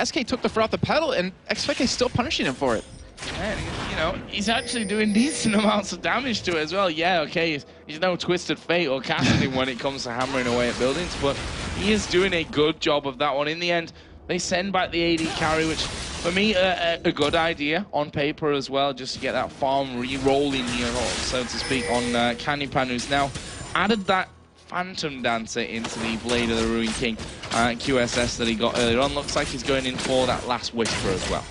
SK took the foot off the pedal, and Xpeke is still punishing him for it. And, he's actually doing decent amounts of damage to it as well. Yeah, okay, he's no Twisted Fate or Cassidy when it comes to hammering away at buildings, but he is doing a good job of that one. In the end, they send back the AD carry, which, for me, a good idea on paper as well, just to get that farm re-rolling here, so to speak, on Canyon Pan, who's now added that Phantom Dancer into the Blade of the Ruined King QSS that he got earlier on. Looks like he's going in for that last Whisper as well.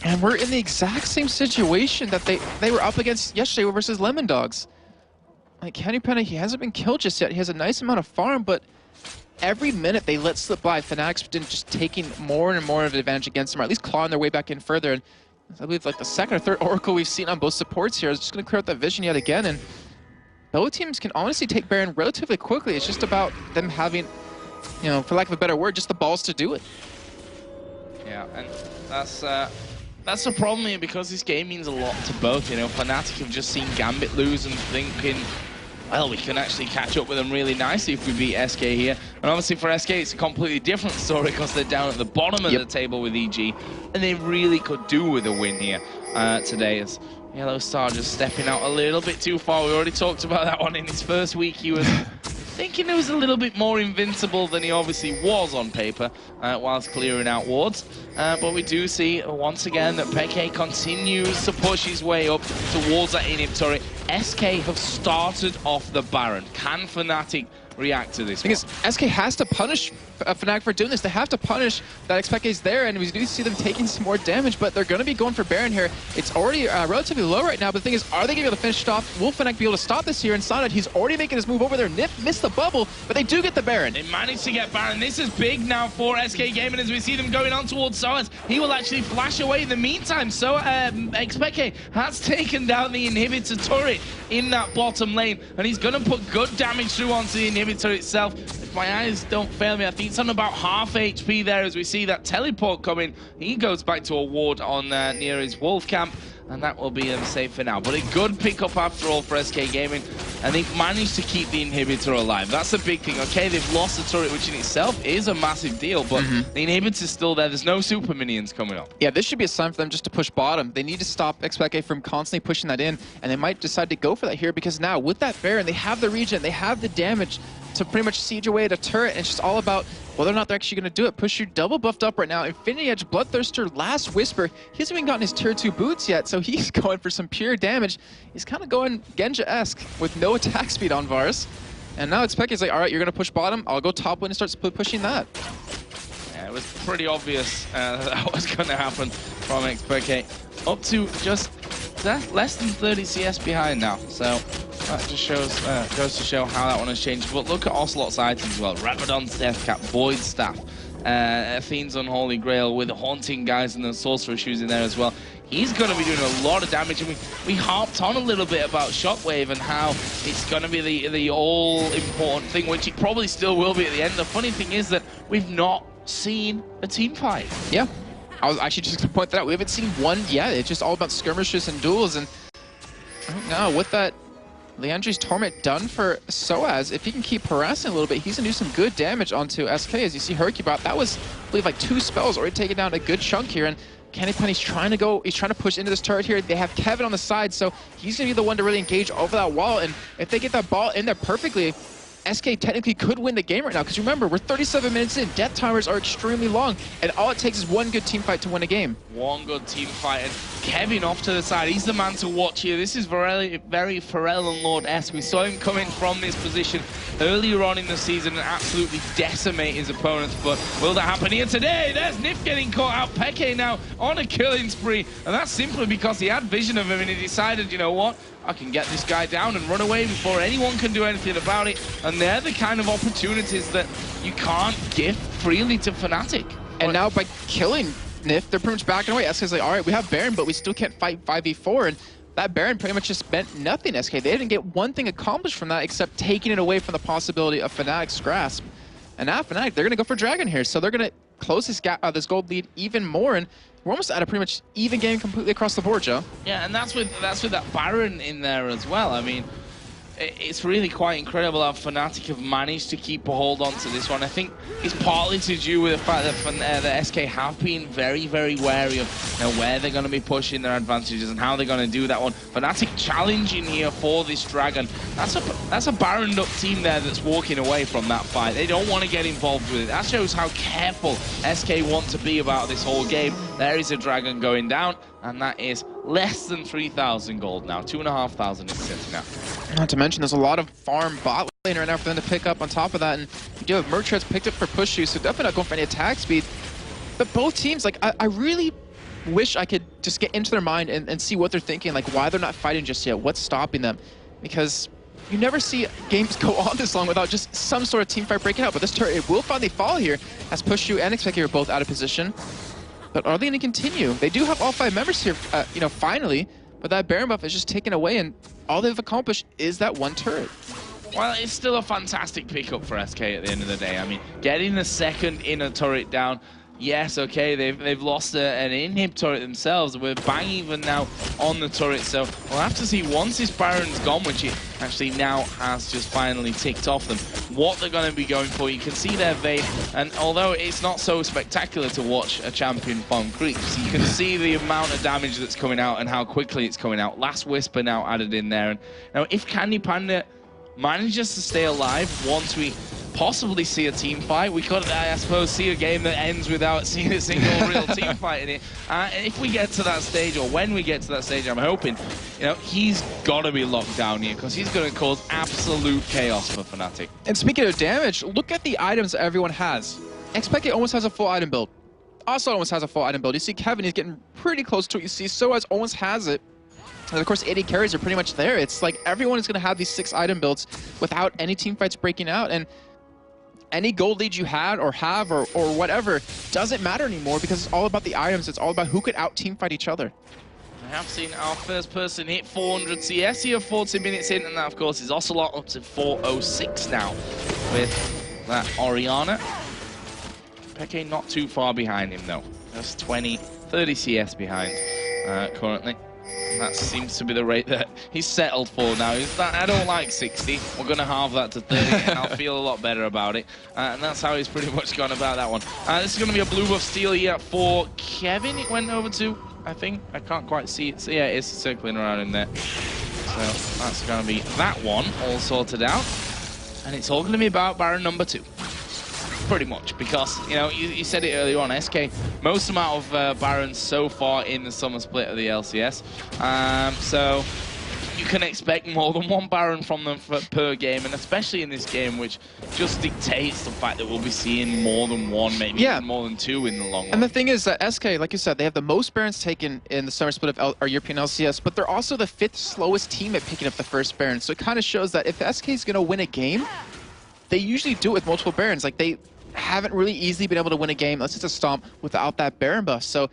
And we're in the exact same situation that they were up against yesterday versus Lemon Dogs. Like, Canyon Pan, he hasn't been killed just yet. He has a nice amount of farm, but every minute they let slip by, Fnatic's been just taking more and more of an advantage against them, or at least clawing their way back in further. And I believe like the second or third Oracle we've seen on both supports here is just going to clear out that vision yet again. And both teams can honestly take Baron relatively quickly. It's just about them having, for lack of a better word, just the balls to do it. Yeah, and that's the problem here, because this game means a lot to both. Fnatic have just seen Gambit lose and thinking, well, we can actually catch up with them really nicely if we beat SK here. And obviously for SK, it's a completely different story because they're down at the bottom of the table with EG, and they really could do with a win here today, as Yellow Star just stepping out a little bit too far. We already talked about that one in his first week. He was thinking he was a little bit more invincible than he obviously was on paper whilst clearing out wards. But we do see once again that Peke continues to push his way up towards that inhib turret. SK have started off the Baron. Can Fnatic react to this? The thing is, SK has to punish Fnatic for doing this. They have to punish that Xpeke is there, and we do see them taking some more damage, but they're going to be going for Baron here. It's already relatively low right now, but the thing is, are they going to be able to finish it off? Will Fnatic be able to stop this here? And Sonnet, he's already making his move over there. Nif missed the bubble, but they do get the Baron. They managed to get Baron. This is big now for SK Gaming as we see them going on towards Soaz. He will actually flash away in the meantime. So Xpeke has taken down the inhibitor turret in that bottom lane, and he's going to put good damage through onto the inhibitor itself. If my eyes don't fail me, I think it's on about half HP there as we see that teleport coming. He goes back to a ward on near his wolf camp, and that will be safe for now. But a good pickup after all for SK Gaming, and they've managed to keep the inhibitor alive. That's the big thing. Okay, they've lost the turret, which in itself is a massive deal, but the inhibitor's still there. There's no super minions coming up. Yeah, this should be a sign for them just to push bottom. They need to stop Xpeke from constantly pushing that in, and they might decide to go for that here, because now with that Baron, they have the regen, they have the damage to pretty much siege away at a turret, and it's just all about whether or not they're actually going to do it. Push you double buffed up right now. Infinity Edge, Bloodthirster, Last Whisper. He hasn't even gotten his tier 2 boots yet, so he's going for some pure damage. He's kind of going Genja-esque with no attack speed on Vars. And now Xpeke is like, all right, you're going to push bottom. I'll go top lane and start pushing that. Yeah, it was pretty obvious that was going to happen from Xpeke. Up to just less than 30 CS behind now. So that just shows goes to show how that one has changed. But look at Ocelot's items as well. Rabadon's Death Cap, Void Staff, Fiend's Unholy Grail with the Haunting Guys and the Sorcerer Shoes in there as well. He's going to be doing a lot of damage, and we harped on a little bit about Shockwave and how it's going to be the all-important thing, which it probably still will be at the end. The funny thing is that we've not seen a team fight. Yeah, I was actually just going to point that out. We haven't seen one yet. It's just all about skirmishes and duels, and I don't know, with that Leandri's Torment done for Soaz, if he can keep harassing a little bit, he's going to do some good damage onto SK. As you see Hercubot, that was, I believe, like 2 spells already taking down a good chunk here, and Candy Penny's trying to push into this turret here. They have Kevin on the side, so he's going to be the one to really engage over that wall, and if they get that ball in there perfectly, SK technically could win the game right now, because remember, we're 37 minutes in. Death timers are extremely long, and all it takes is one good team fight to win a game. One good team fight, and Kevin off to the side. He's the man to watch here. This is very, very Pharrell and Lord-esque. We saw him coming from this position earlier on in the season and absolutely decimate his opponents, but will that happen here today? There's Nif getting caught out. Peke now on a killing spree, and that's simply because he had vision of him and he decided, you know what? I can get this guy down and run away before anyone can do anything about it. And they're the kind of opportunities that you can't give freely to Fnatic. And now by killing Nif, they're pretty much backing away. SK's like, all right, we have Baron, but we still can't fight 5v4. And that Baron pretty much just meant nothing, SK. They didn't get one thing accomplished from that except taking it away from the possibility of Fnatic's grasp. And now Fnatic, they're going to go for Dragon here. So they're going to close this gap, this gold lead even more. And we're almost at a pretty much even game completely across the board, Joe. Yeah, and that's with that Baron in there as well. I mean, it's really quite incredible how Fnatic have managed to keep a hold on to this one. I think it's partly to do with the fact that the SK have been very, very wary of where they're going to be pushing their advantages and how they're going to do that one. Fnatic challenging here for this Dragon. That's a Baroned up team there that's walking away from that fight. They don't want to get involved with it. That shows how careful SK want to be about this whole game. There is a Dragon going down, and that is less than 3,000 gold now. 2,500 is sitting now. Not to mention, there's a lot of farm bot lane right now for them to pick up on top of that. And you do have Merchants picked up for push you, so definitely not going for any attack speed. But both teams, like, I really wish I could just get into their mind and see what they're thinking, like why they're not fighting just yet, what's stopping them. Because you never see games go on this long without just some sort of team fight breaking out. But this turret, it will finally fall here, as Push You and Xpeke are both out of position. But are they going to continue? They do have all 5 members here, finally. But that Baron buff is just taken away, and all they've accomplished is that one turret. Well, it's still a fantastic pickup for SK at the end of the day. I mean, getting the second inner turret down, yes, okay, they've lost an inhib turret themselves. We're bang even now on the turret, so we'll have to see once this Baron's gone, which it actually now has just finally ticked off them, what they're going to be going for. You can see their Vayne, and although it's not so spectacular to watch a champion farm creeps, you can see the amount of damage that's coming out and how quickly it's coming out. Last Whisper now added in there, and now if Candy Panda manages to stay alive once we possibly see a team fight, we could, I suppose, see a game that ends without seeing a single real team fight in it. If we get to that stage, or when we get to that stage, I'm hoping, you know, he's got to be locked down here, because he's going to cause absolute chaos for Fnatic. And speaking of damage, look at the items that everyone has. XPeke almost has a full item build. Also almost has a full item build. You see Kevin, he's getting pretty close to it. You see Soaz almost has it. And of course, AD carries are pretty much there. It's like everyone is going to have these 6 item builds without any team fights breaking out. And any gold lead you had or have or whatever doesn't matter anymore, because it's all about the items. It's all about who could out team fight each other. I have seen our first person hit 400 CS here 40 minutes in, and that of course is Ocelot up to 406 now with that Orianna. Peke not too far behind him though. Just 30 CS behind currently. And that seems to be the rate that he's settled for now. I don't like 60. We're going to halve that to 30 and I'll feel a lot better about it. And that's how he's pretty much gone about that one. This is going to be a blue buff steal here for Kevin. It went over to, I think. I can't quite see it. So yeah, it's circling around in there. So that's going to be that one all sorted out. And it's all going to be about Baron number 2. Pretty much, because, you know, you said it earlier on, SK, most amount of Barons so far in the summer split of the LCS. So you can expect more than 1 Baron from them per game, and especially in this game, which just dictates the fact that we'll be seeing more than 1, maybe even more than 2 in the long run. And the thing is that SK, like you said, they have the most Barons taken in the summer split of our European LCS, but they're also the 5th slowest team at picking up the first Baron. So it kind of shows that if SK is going to win a game, they usually do it with multiple Barons. Like, they haven't really easily been able to win a game unless it's a stomp without that Baron buff. So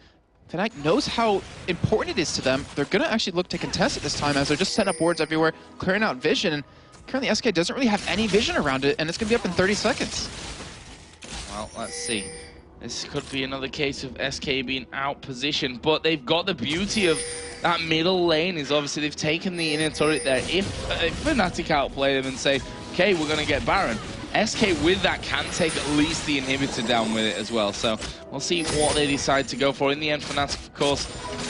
Fnatic knows how important it is to them. They're going to actually look to contest it this time, as they're just setting up wards everywhere, clearing out vision. And currently SK doesn't really have any vision around it, and it's going to be up in 30 seconds. Well, let's see. This could be another case of SK being out positioned, but they've got the beauty of that middle lane is obviously they've taken the inner turret there. If Fnatic outplay them and say, okay, we're going to get Baron, SK with that can take at least the inhibitor down with it as well. So we'll see what they decide to go for. In the end, Fnatic, of course,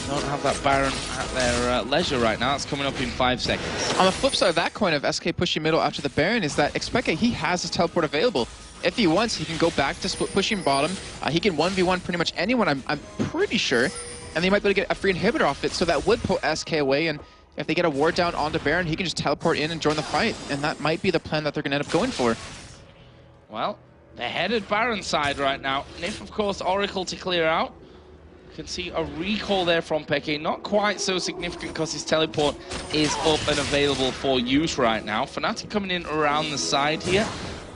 don't have that Baron at their leisure right now. It's coming up in 5 seconds. On the flip side of that coin of SK pushing middle after the Baron is that XPeke, he has his teleport available. If he wants, he can go back to pushing bottom. He can 1v1 pretty much anyone, I'm pretty sure. And they might be able to get a free inhibitor off it, so that would pull SK away. And if they get a ward down onto Baron, he can just teleport in and join the fight. And that might be the plan that they're going to end up going for. Well, they're headed Baron side right now. And if, of course, Oracle to clear out, you can see a recall there from Peke. Not quite so significant because his teleport is up and available for use right now. Fnatic coming in around the side here.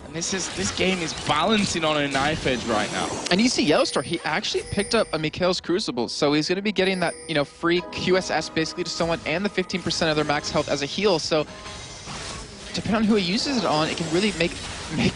And this game is balancing on a knife edge right now. And you see Yellowstar, he actually picked up a Mikhail's Crucible, so he's going to be getting that, you know, free QSS basically to someone and the 15% of their max health as a heal. So depending on who he uses it on, it can really make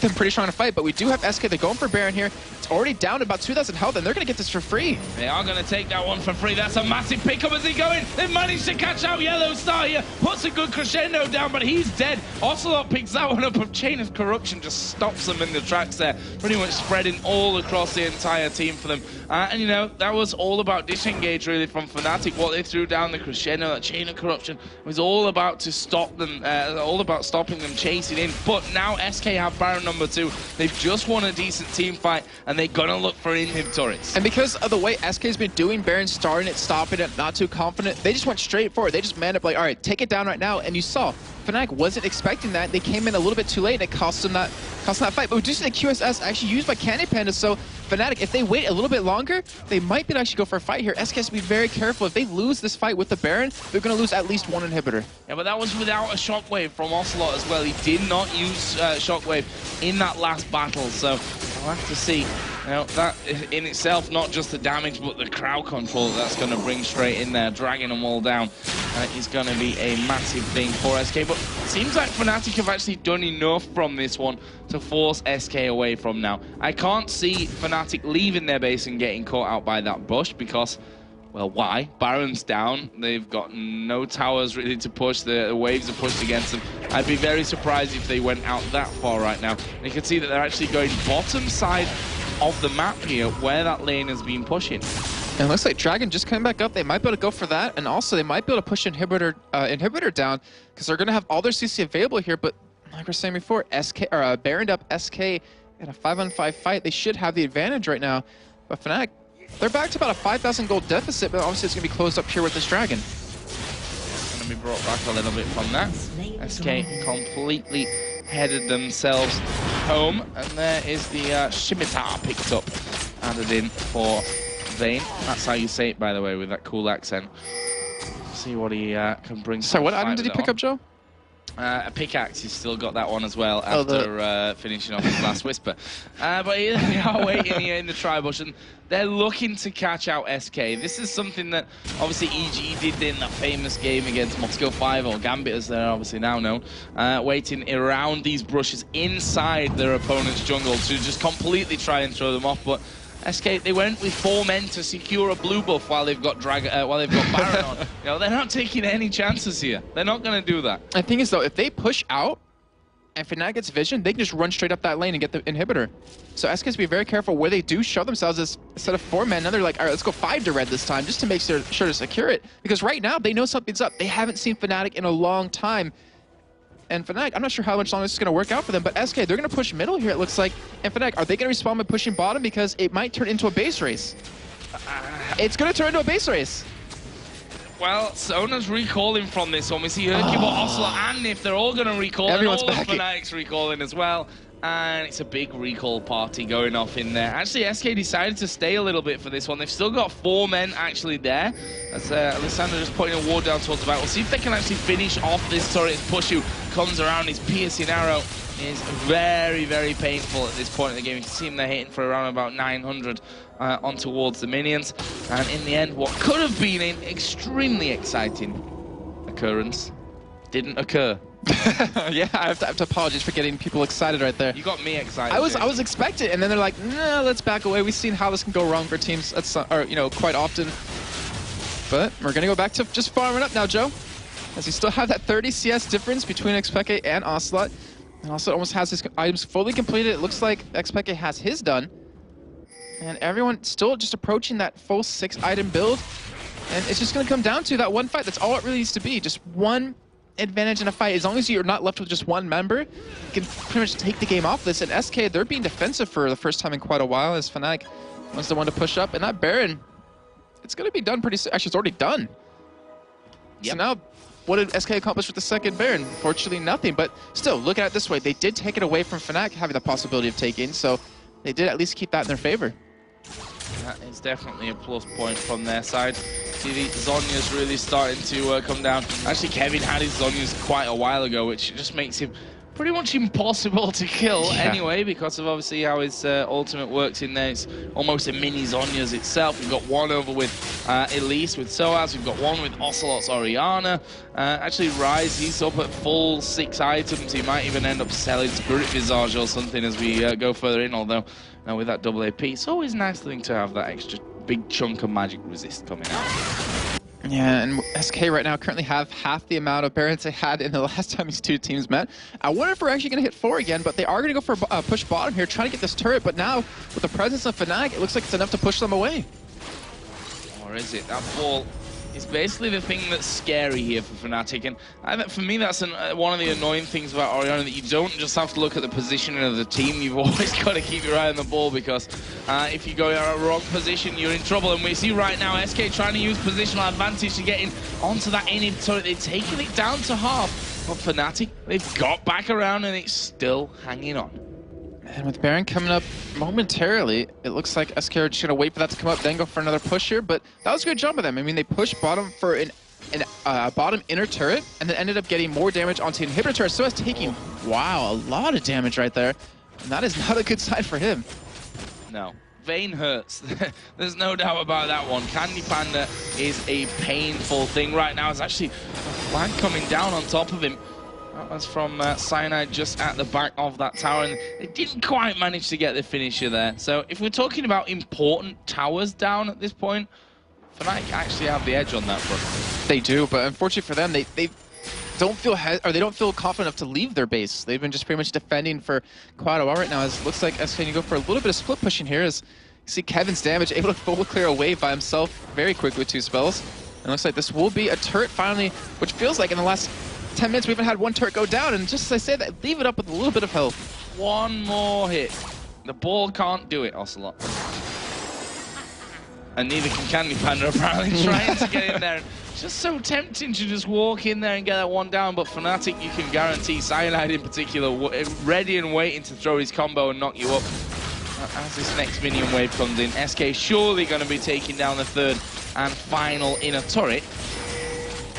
them pretty strong in a fight. But we do have SK, they're going for Baron here. It's already down to about 2,000 health, and they're going to get this for free. They are going to take that one for free. That's a massive pickup as they go in. They've managed to catch out Yellowstar here. Puts a good crescendo down, but he's dead. Ocelot picks that one up. A Chain of Corruption just stops them in the tracks there. Pretty much spreading all across the entire team for them. And, you know, that was all about disengage, really, from Fnatic. What they threw down, the crescendo, that Chain of Corruption, was all about to stop them, all about stopping them chasing in. But now SK have Baron number 2. They've just won a decent team fight, and they're going to look for inhib turrets. And because of the way SK's been doing Baron, starting it, stopping it, not too confident, they just went straight forward. They just manned up like, all right, take it down right now. And you saw Fnatic wasn't expecting that. They came in a little bit too late, and it cost them that fight. But we do see the QSS actually used by Candy Panda, so Fnatic, if they wait a little bit longer, they might be able to actually go for a fight here. SK has to be very careful. If they lose this fight with the Baron, they're going to lose at least 1 inhibitor. Yeah, but that was without a Shockwave from Ocelot as well. He did not use Shockwave in that last battle, so we'll have to see. You know, that in itself, not just the damage, but the crowd control that's going to bring straight in there, dragging them all down, is going to be a massive thing for SK. But it seems like Fnatic have actually done enough from this one to force SK away from now. I can't see Fnatic leaving their base and getting caught out by that bush because, well, why? Baron's down. They've got no towers really to push. The waves are pushed against them. I'd be very surprised if they went out that far right now. And you can see that they're actually going bottom side of the map here, where that lane has been pushing. And it looks like Dragon just coming back up. They might be able to go for that, and also they might be able to push Inhibitor down, because they're going to have all their CC available here. But like we were saying before, Baroned up SK in a 5-on-5 fight. They should have the advantage right now. But Fnatic, they're back to about a 5,000 gold deficit, but obviously it's going to be closed up here with this Dragon. Going to be brought back a little bit from that. SK completely headed themselves home, and there is the Scimitar picked up, added in for Vayne. That's how you say it, by the way, with that cool accent. See what he can bring. Sorry, what item did he pick up, Joe? A pickaxe. He's still got that one as well after finishing off his last whisper. But they are waiting here in the tri-bush, and they're looking to catch out SK. This is something that obviously EG did in that famous game against Moscow 5, or Gambit as they're obviously now known, waiting around these brushes inside their opponent's jungle to just completely try and throw them off. But SK, they went with 4 men to secure a blue buff while they've got Baron on. You know, they're not taking any chances here. They're not going to do that. The thing is, though, if they push out and Fnatic gets vision, they can just run straight up that lane and get the inhibitor. So SK has to be very careful where they do show themselves as, instead of 4 men, now they're like, all right, let's go 5 to red this time just to make sure to secure it. Because right now, they know something's up. They haven't seen Fnatic in a long time. And Fnatic, I'm not sure how much longer this is going to work out for them, but SK, they're going to push middle here, it looks like. And Fnatic, are they going to respond by pushing bottom? Because it might turn into a base race. It's going to turn into a base race. Well, Sona's recalling from this one. We see Hercule, Ocelot, and Nif, they're all going to recall. Everyone's and all back. of Fnatic's recalling as well. And it's a big recall party going off in there. Actually, SK decided to stay a little bit for this one. They've still got 4 men actually there. As Alessandro just putting a ward down towards the back. We'll see if they can actually finish off this turret. Pushu comes around, his piercing arrow is very, very painful at this point in the game. You can see him there hitting for around about 900 on towards the minions. And in the end, what could have been an extremely exciting occurrence didn't occur. Yeah, I have to apologize for getting people excited right there. You got me excited. I was expecting, and then they're like, no, let's back away. We've seen how this can go wrong for teams, quite often. But we're gonna go back to just farming up now, Joe, as we still have that 30 CS difference between Xpeke and Ocelot, and also almost has his items fully completed. It looks like Xpeke has his done, and everyone still just approaching that full 6-item build, and it's just gonna come down to that one fight. That's all it really needs to be, just one advantage in a fight. As long as you're not left with just one member, you can pretty much take the game off this. And SK, they're being defensive for the first time in quite a while, as Fnatic wants the one to push up. And that Baron, it's going to be done pretty soon. Actually, it's already done. Yep. So now, what did SK accomplish with the second Baron? Fortunately, nothing. But still, look at it this way. They did take it away from Fnatic having the possibility of taking, so they did at least keep that in their favor. That is definitely a plus point from their side. See, the Zhonya's really starting to come down. Actually, Kevin had his Zhonya's quite a while ago, which just makes him pretty much impossible to kill anyway, because of obviously how his ultimate works in there. It's almost a mini Zhonya's itself. We've got one over with Elise, with Soaz. We've got one with Ocelot's Orianna. Actually, Ryze, he's up at full 6 items. He might even end up selling Spirit Visage or something as we go further in, although now with that double AP, it's always nice thing to have that extra big chunk of magic resist coming out. Yeah, and SK right now currently have half the amount of Barons they had in the last time these two teams met. I wonder if we're actually going to hit 4 again, but they are going to go for push bottom here, trying to get this turret, but now, with the presence of Fnatic, it looks like it's enough to push them away. Or is it? That ball is basically the thing that's scary here for Fnatic, and for me that's one of the annoying things about Orianna, that you don't just have to look at the positioning of the team, you've always got to keep your eye on the ball, because if you go in a wrong position, you're in trouble. And we see right now SK trying to use positional advantage to get in onto that inhibitor turret. They've taken it down to half, but Fnatic, they've got back around and it's still hanging on. And with Baron coming up momentarily, it looks like SK are just going to wait for that to come up, then go for another push here. But that was a good jump of them. I mean, they pushed bottom for an bottom inner turret, and then ended up getting more damage onto the inhibitor turret. So it's taking, wow, a lot of damage right there. And that is not a good sign for him. No. Vayne hurts. There's no doubt about that one. Candy Panda is a painful thing right now. It's actually a flag coming down on top of him. That was from Cyanide just at the back of that tower, and they didn't quite manage to get the finisher there. So if we're talking about important towers down at this point, Fnatic actually have the edge on that front. They do, but unfortunately for them, they don't feel they don't feel confident enough to leave their base. They've been just pretty much defending for quite a while right now. As it looks like SK can go for a little bit of split pushing here. As you see Kevin's damage, able to full clear a wave by himself very quickly with 2 spells. And it looks like this will be a turret finally, which feels like in the last 10 minutes we haven't had one turret go down. And just as I say that, leave it up with a little bit of health. One more hit. The ball can't do it, Ocelot. And neither can Candy Panda, apparently, trying to get in there. Just so tempting to just walk in there and get that one down, but Fnatic, you can guarantee, Cyanide in particular, ready and waiting to throw his combo and knock you up. As this next minion wave comes in, SK surely going to be taking down the 3rd and final inner turret.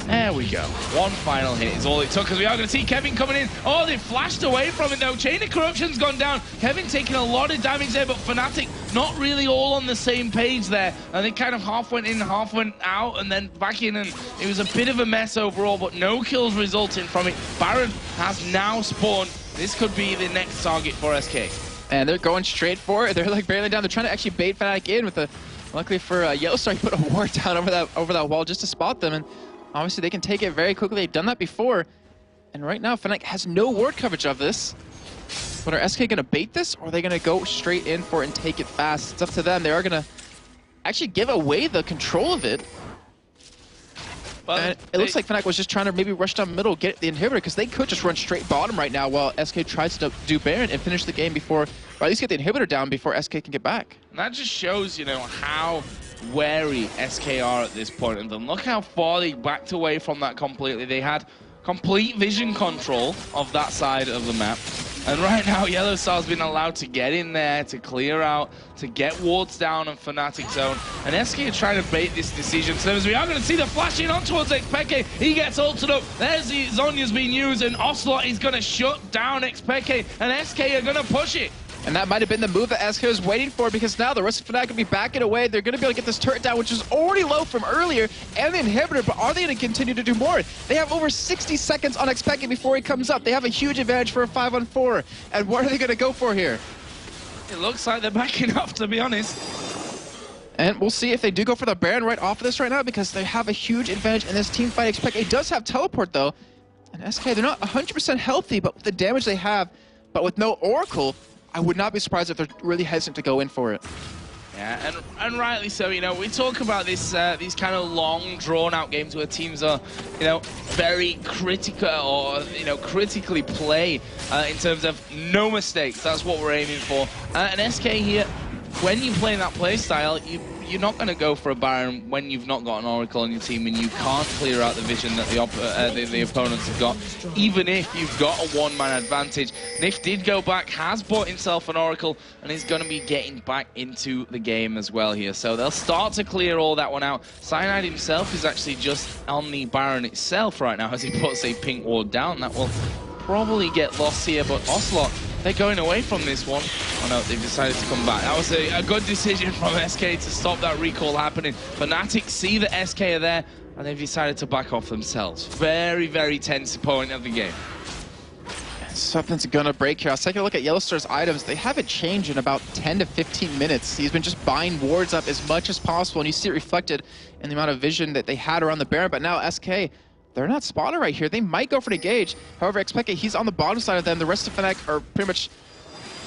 There we go. One final hit is all it took, because we are going to see Kevin coming in. Oh, they flashed away from it, though. Chain of Corruption's gone down. Kevin taking a lot of damage there, but Fnatic not really all on the same page there. And they kind of half went in, half went out, and then back in, and it was a bit of a mess overall, but no kills resulting from it. Baron has now spawned. This could be the next target for SK. And they're going straight for it. They're like barely down. They're trying to actually bait Fnatic in with a... Luckily for Yellowstar, he put a ward down over that wall just to spot them, and obviously they can take it very quickly. They've done that before. And right now, Fnatic has no ward coverage of this. But are SK going to bait this, or are they going to go straight in for it and take it fast? It's up to them. They are going to actually give away the control of it. Well, and it looks like Fnatic was just trying to maybe rush down middle, get the inhibitor, because they could just run straight bottom right now while SK tries to do Baron and finish the game before, or at least get the inhibitor down before SK can get back. And that just shows, you know, how wary SK are at this point. And then look how far they backed away from that completely. They had complete vision control of that side of the map. And right now, Yellowstar's been allowed to get in there, to clear out, to get wards down on Fnatic zone. And SK are trying to bait this decision. So as we are going to see the flashing on towards Xpeke. He gets ulted up. There's the Zhonya's being used, and Ocelot is going to shut down Xpeke. And SK are going to push it. And that might have been the move that SK was waiting for, because now the rest of Fnatic will be backing away. They're going to be able to get this turret down, which is already low from earlier, and the inhibitor, but are they going to continue to do more? They have over 60 seconds on Xpeke before he comes up. They have a huge advantage for a 5-on-4. And what are they going to go for here? It looks like they're backing up, to be honest. And we'll see if they do go for the Baron right off of this right now, because they have a huge advantage in this team fight. Xpeke does have teleport, though. And SK, they're not 100% healthy, but with the damage they have, but with no Oracle, I would not be surprised if they're really hesitant to go in for it. Yeah, and rightly so. You know, we talk about this these kind of long, drawn-out games where teams are, you know, very critical, or, you know, critically play in terms of no mistakes. That's what we're aiming for. And SK here, when you play that play style, you're not going to go for a Baron when you've not got an Oracle on your team and you can't clear out the vision that the opponents have got, even if you've got a one-man advantage. Nif did go back, has bought himself an Oracle, and is going to be getting back into the game as well here. So they'll start to clear all that one out. Cyanide himself is actually just on the Baron itself right now as he puts a pink ward down. That will probably get lost here, but Ocelot, they're going away from this one. Oh no, they've decided to come back. That was a good decision from SK to stop that recall happening. Fnatic see that SK are there, and they've decided to back off themselves. Very, very tense point of the game. Something's gonna break here. I was taking a look at Yellowstar's items. They haven't changed in about 10 to 15 minutes. He's been just buying wards up as much as possible, and you see it reflected in the amount of vision that they had around the Baron. But now SK, they're not spotted right here. They might go for the engage. However, Xpeke, he's on the bottom side of them. The rest of Fnatic are pretty much...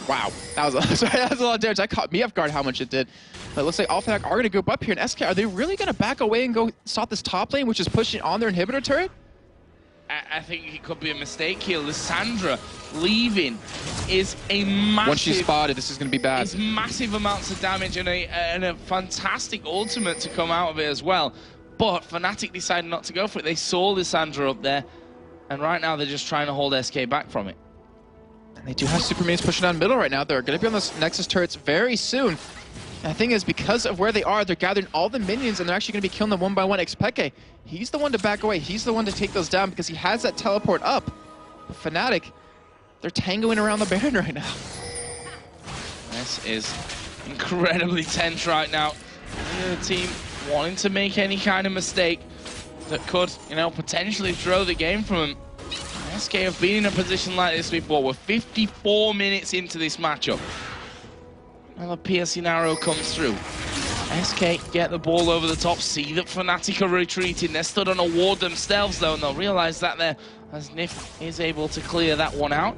Wow, that was a lot of damage. That caught me off guard how much it did. But it looks like all Fnatic are going to group up here. And SK, are they really going to back away and go stop this top lane, which is pushing on their inhibitor turret? I think it could be a mistake here. Lissandra leaving is a massive... Once she's spotted, this is going to be bad. It's massive amounts of damage and a fantastic ultimate to come out of it as well. But Fnatic decided not to go for it. They saw Lissandra up there, and right now they're just trying to hold SK back from it. And they do have super minions pushing down middle right now. They're going to be on those Nexus turrets very soon. And the thing is, because of where they are, they're gathering all the minions, and they're actually going to be killing them one by one. Xpeke, he's the one to back away. He's the one to take those down because he has that teleport up. But Fnatic, they're tangoing around the Baron right now. This is incredibly tense right now. The team wanting to make any kind of mistake that could, you know, potentially throw the game from them. SK have been in a position like this before. We're 54 minutes into this matchup. Another piercing arrow comes through. SK get the ball over the top, see that Fnatic are retreating. They're stood on a ward themselves though, and they'll realize that there as Nif is able to clear that one out.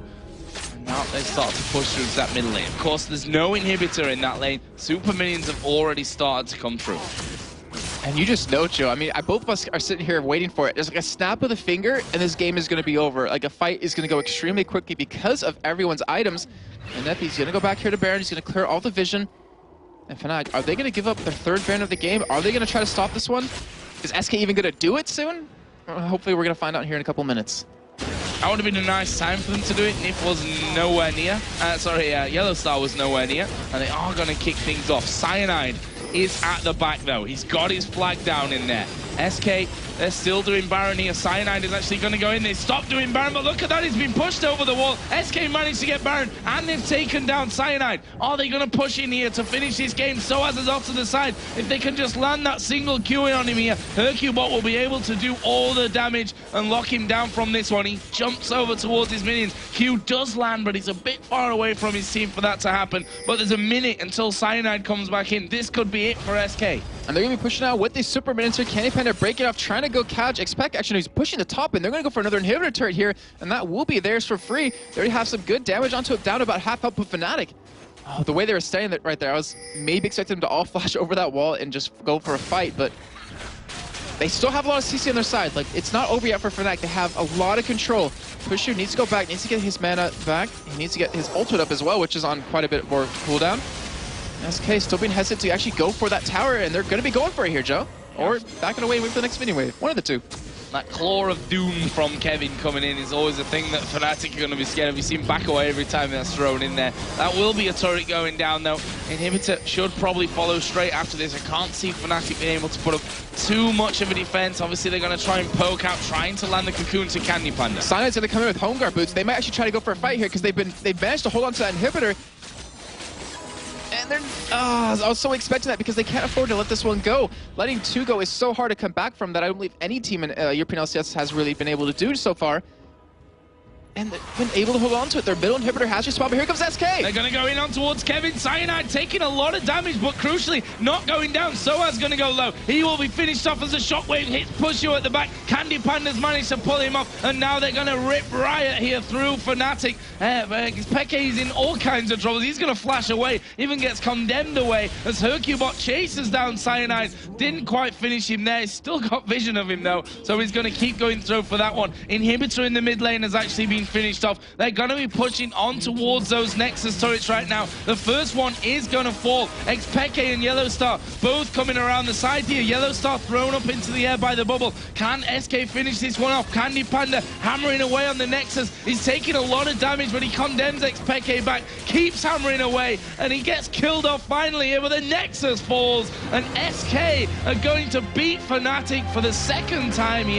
And now they start to push through to that middle lane. Of course, there's no inhibitor in that lane. Super minions have already started to come through. And you just know, Joe, I mean, both of us are sitting here waiting for it. There's like a snap of the finger, and this game is going to be over. Like, a fight is going to go extremely quickly because of everyone's items. And Nepi's going to go back here to Baron. He's going to clear all the vision. And Fnatic, are they going to give up their third Baron of the game? Are they going to try to stop this one? Is SK even going to do it soon? Hopefully, we're going to find out here in a couple minutes. That would have been a nice time for them to do it. Nif was nowhere near. Yellow Star was nowhere near. And they are going to kick things off. Cyanide is at the back though. He's got his flag down in there. SK, they're still doing Baron here. Cyanide is actually going to go in. They stopped doing Baron, but look at that. He's been pushed over the wall. SK managed to get Baron, and they've taken down Cyanide. Are they going to push in here to finish this game? Soaz is off to the side. If they can just land that single Q in on him here, Hercubot will be able to do all the damage and lock him down from this one. He jumps over towards his minions. Q does land, but he's a bit far away from his team for that to happen. But there's a minute until Cyanide comes back in. This could be it for SK. And they're going to be pushing out with these super minions here. Candy Panda breaking off, trying to go catch. Expect actually, he's pushing the top, and they're going to go for another inhibitor turret here, and that will be theirs for free. They already have some good damage onto it, down to about half health with Fnatic. Oh, the way they were staying right there, I was maybe expecting them to all flash over that wall and just go for a fight, but they still have a lot of CC on their side. Like, it's not over yet for Fnatic. They have a lot of control. Pusher needs to go back, needs to get his mana back. He needs to get his ultimate up as well, which is on quite a bit more cooldown. SK still being hesitant to actually go for that tower, and they're going to be going for it here, Joe. Or backing away and wait for the next mini wave. One of the two. That claw of doom from Kevin coming in is always a thing that Fnatic are going to be scared of. You see him back away every time that's thrown in there. That will be a turret going down, though. Inhibitor should probably follow straight after this. I can't see Fnatic being able to put up too much of a defense. Obviously, they're going to try and poke out, trying to land the cocoon to Candy Panda. Cyanide's going to come in with home guard boots. They might actually try to go for a fight here because they've managed to hold on to that inhibitor. And they're, I was so expecting that because they can't afford to let this one go. Letting two go is so hard to come back from that I don't believe any team in European LCS has really been able to do so far. And they've been able to hold on to it. Their middle inhibitor has respawned, but here comes SK. They're going to go in on towards Kevin. Cyanide taking a lot of damage, but crucially not going down. Soaz going to go low. He will be finished off as a shockwave hits Pushu at the back. Candy Panda's managed to pull him off, and now they're going to rip Riot here through Fnatic. Peke is in all kinds of trouble. He's going to flash away, even gets condemned away as Hercubot chases down Cyanide. Didn't quite finish him there. He's still got vision of him though, so he's going to keep going through for that one. Inhibitor in the mid lane has actually been finished off. They're going to be pushing on towards those Nexus turrets right now. The first one is going to fall. Xpeke and Yellow Star both coming around the side here. Yellow Star thrown up into the air by the bubble. Can SK finish this one off? Candy Panda hammering away on the Nexus. He's taking a lot of damage, but he condemns Xpeke back, keeps hammering away, and he gets killed off finally here, but the Nexus falls, and SK are going to beat Fnatic for the second time here.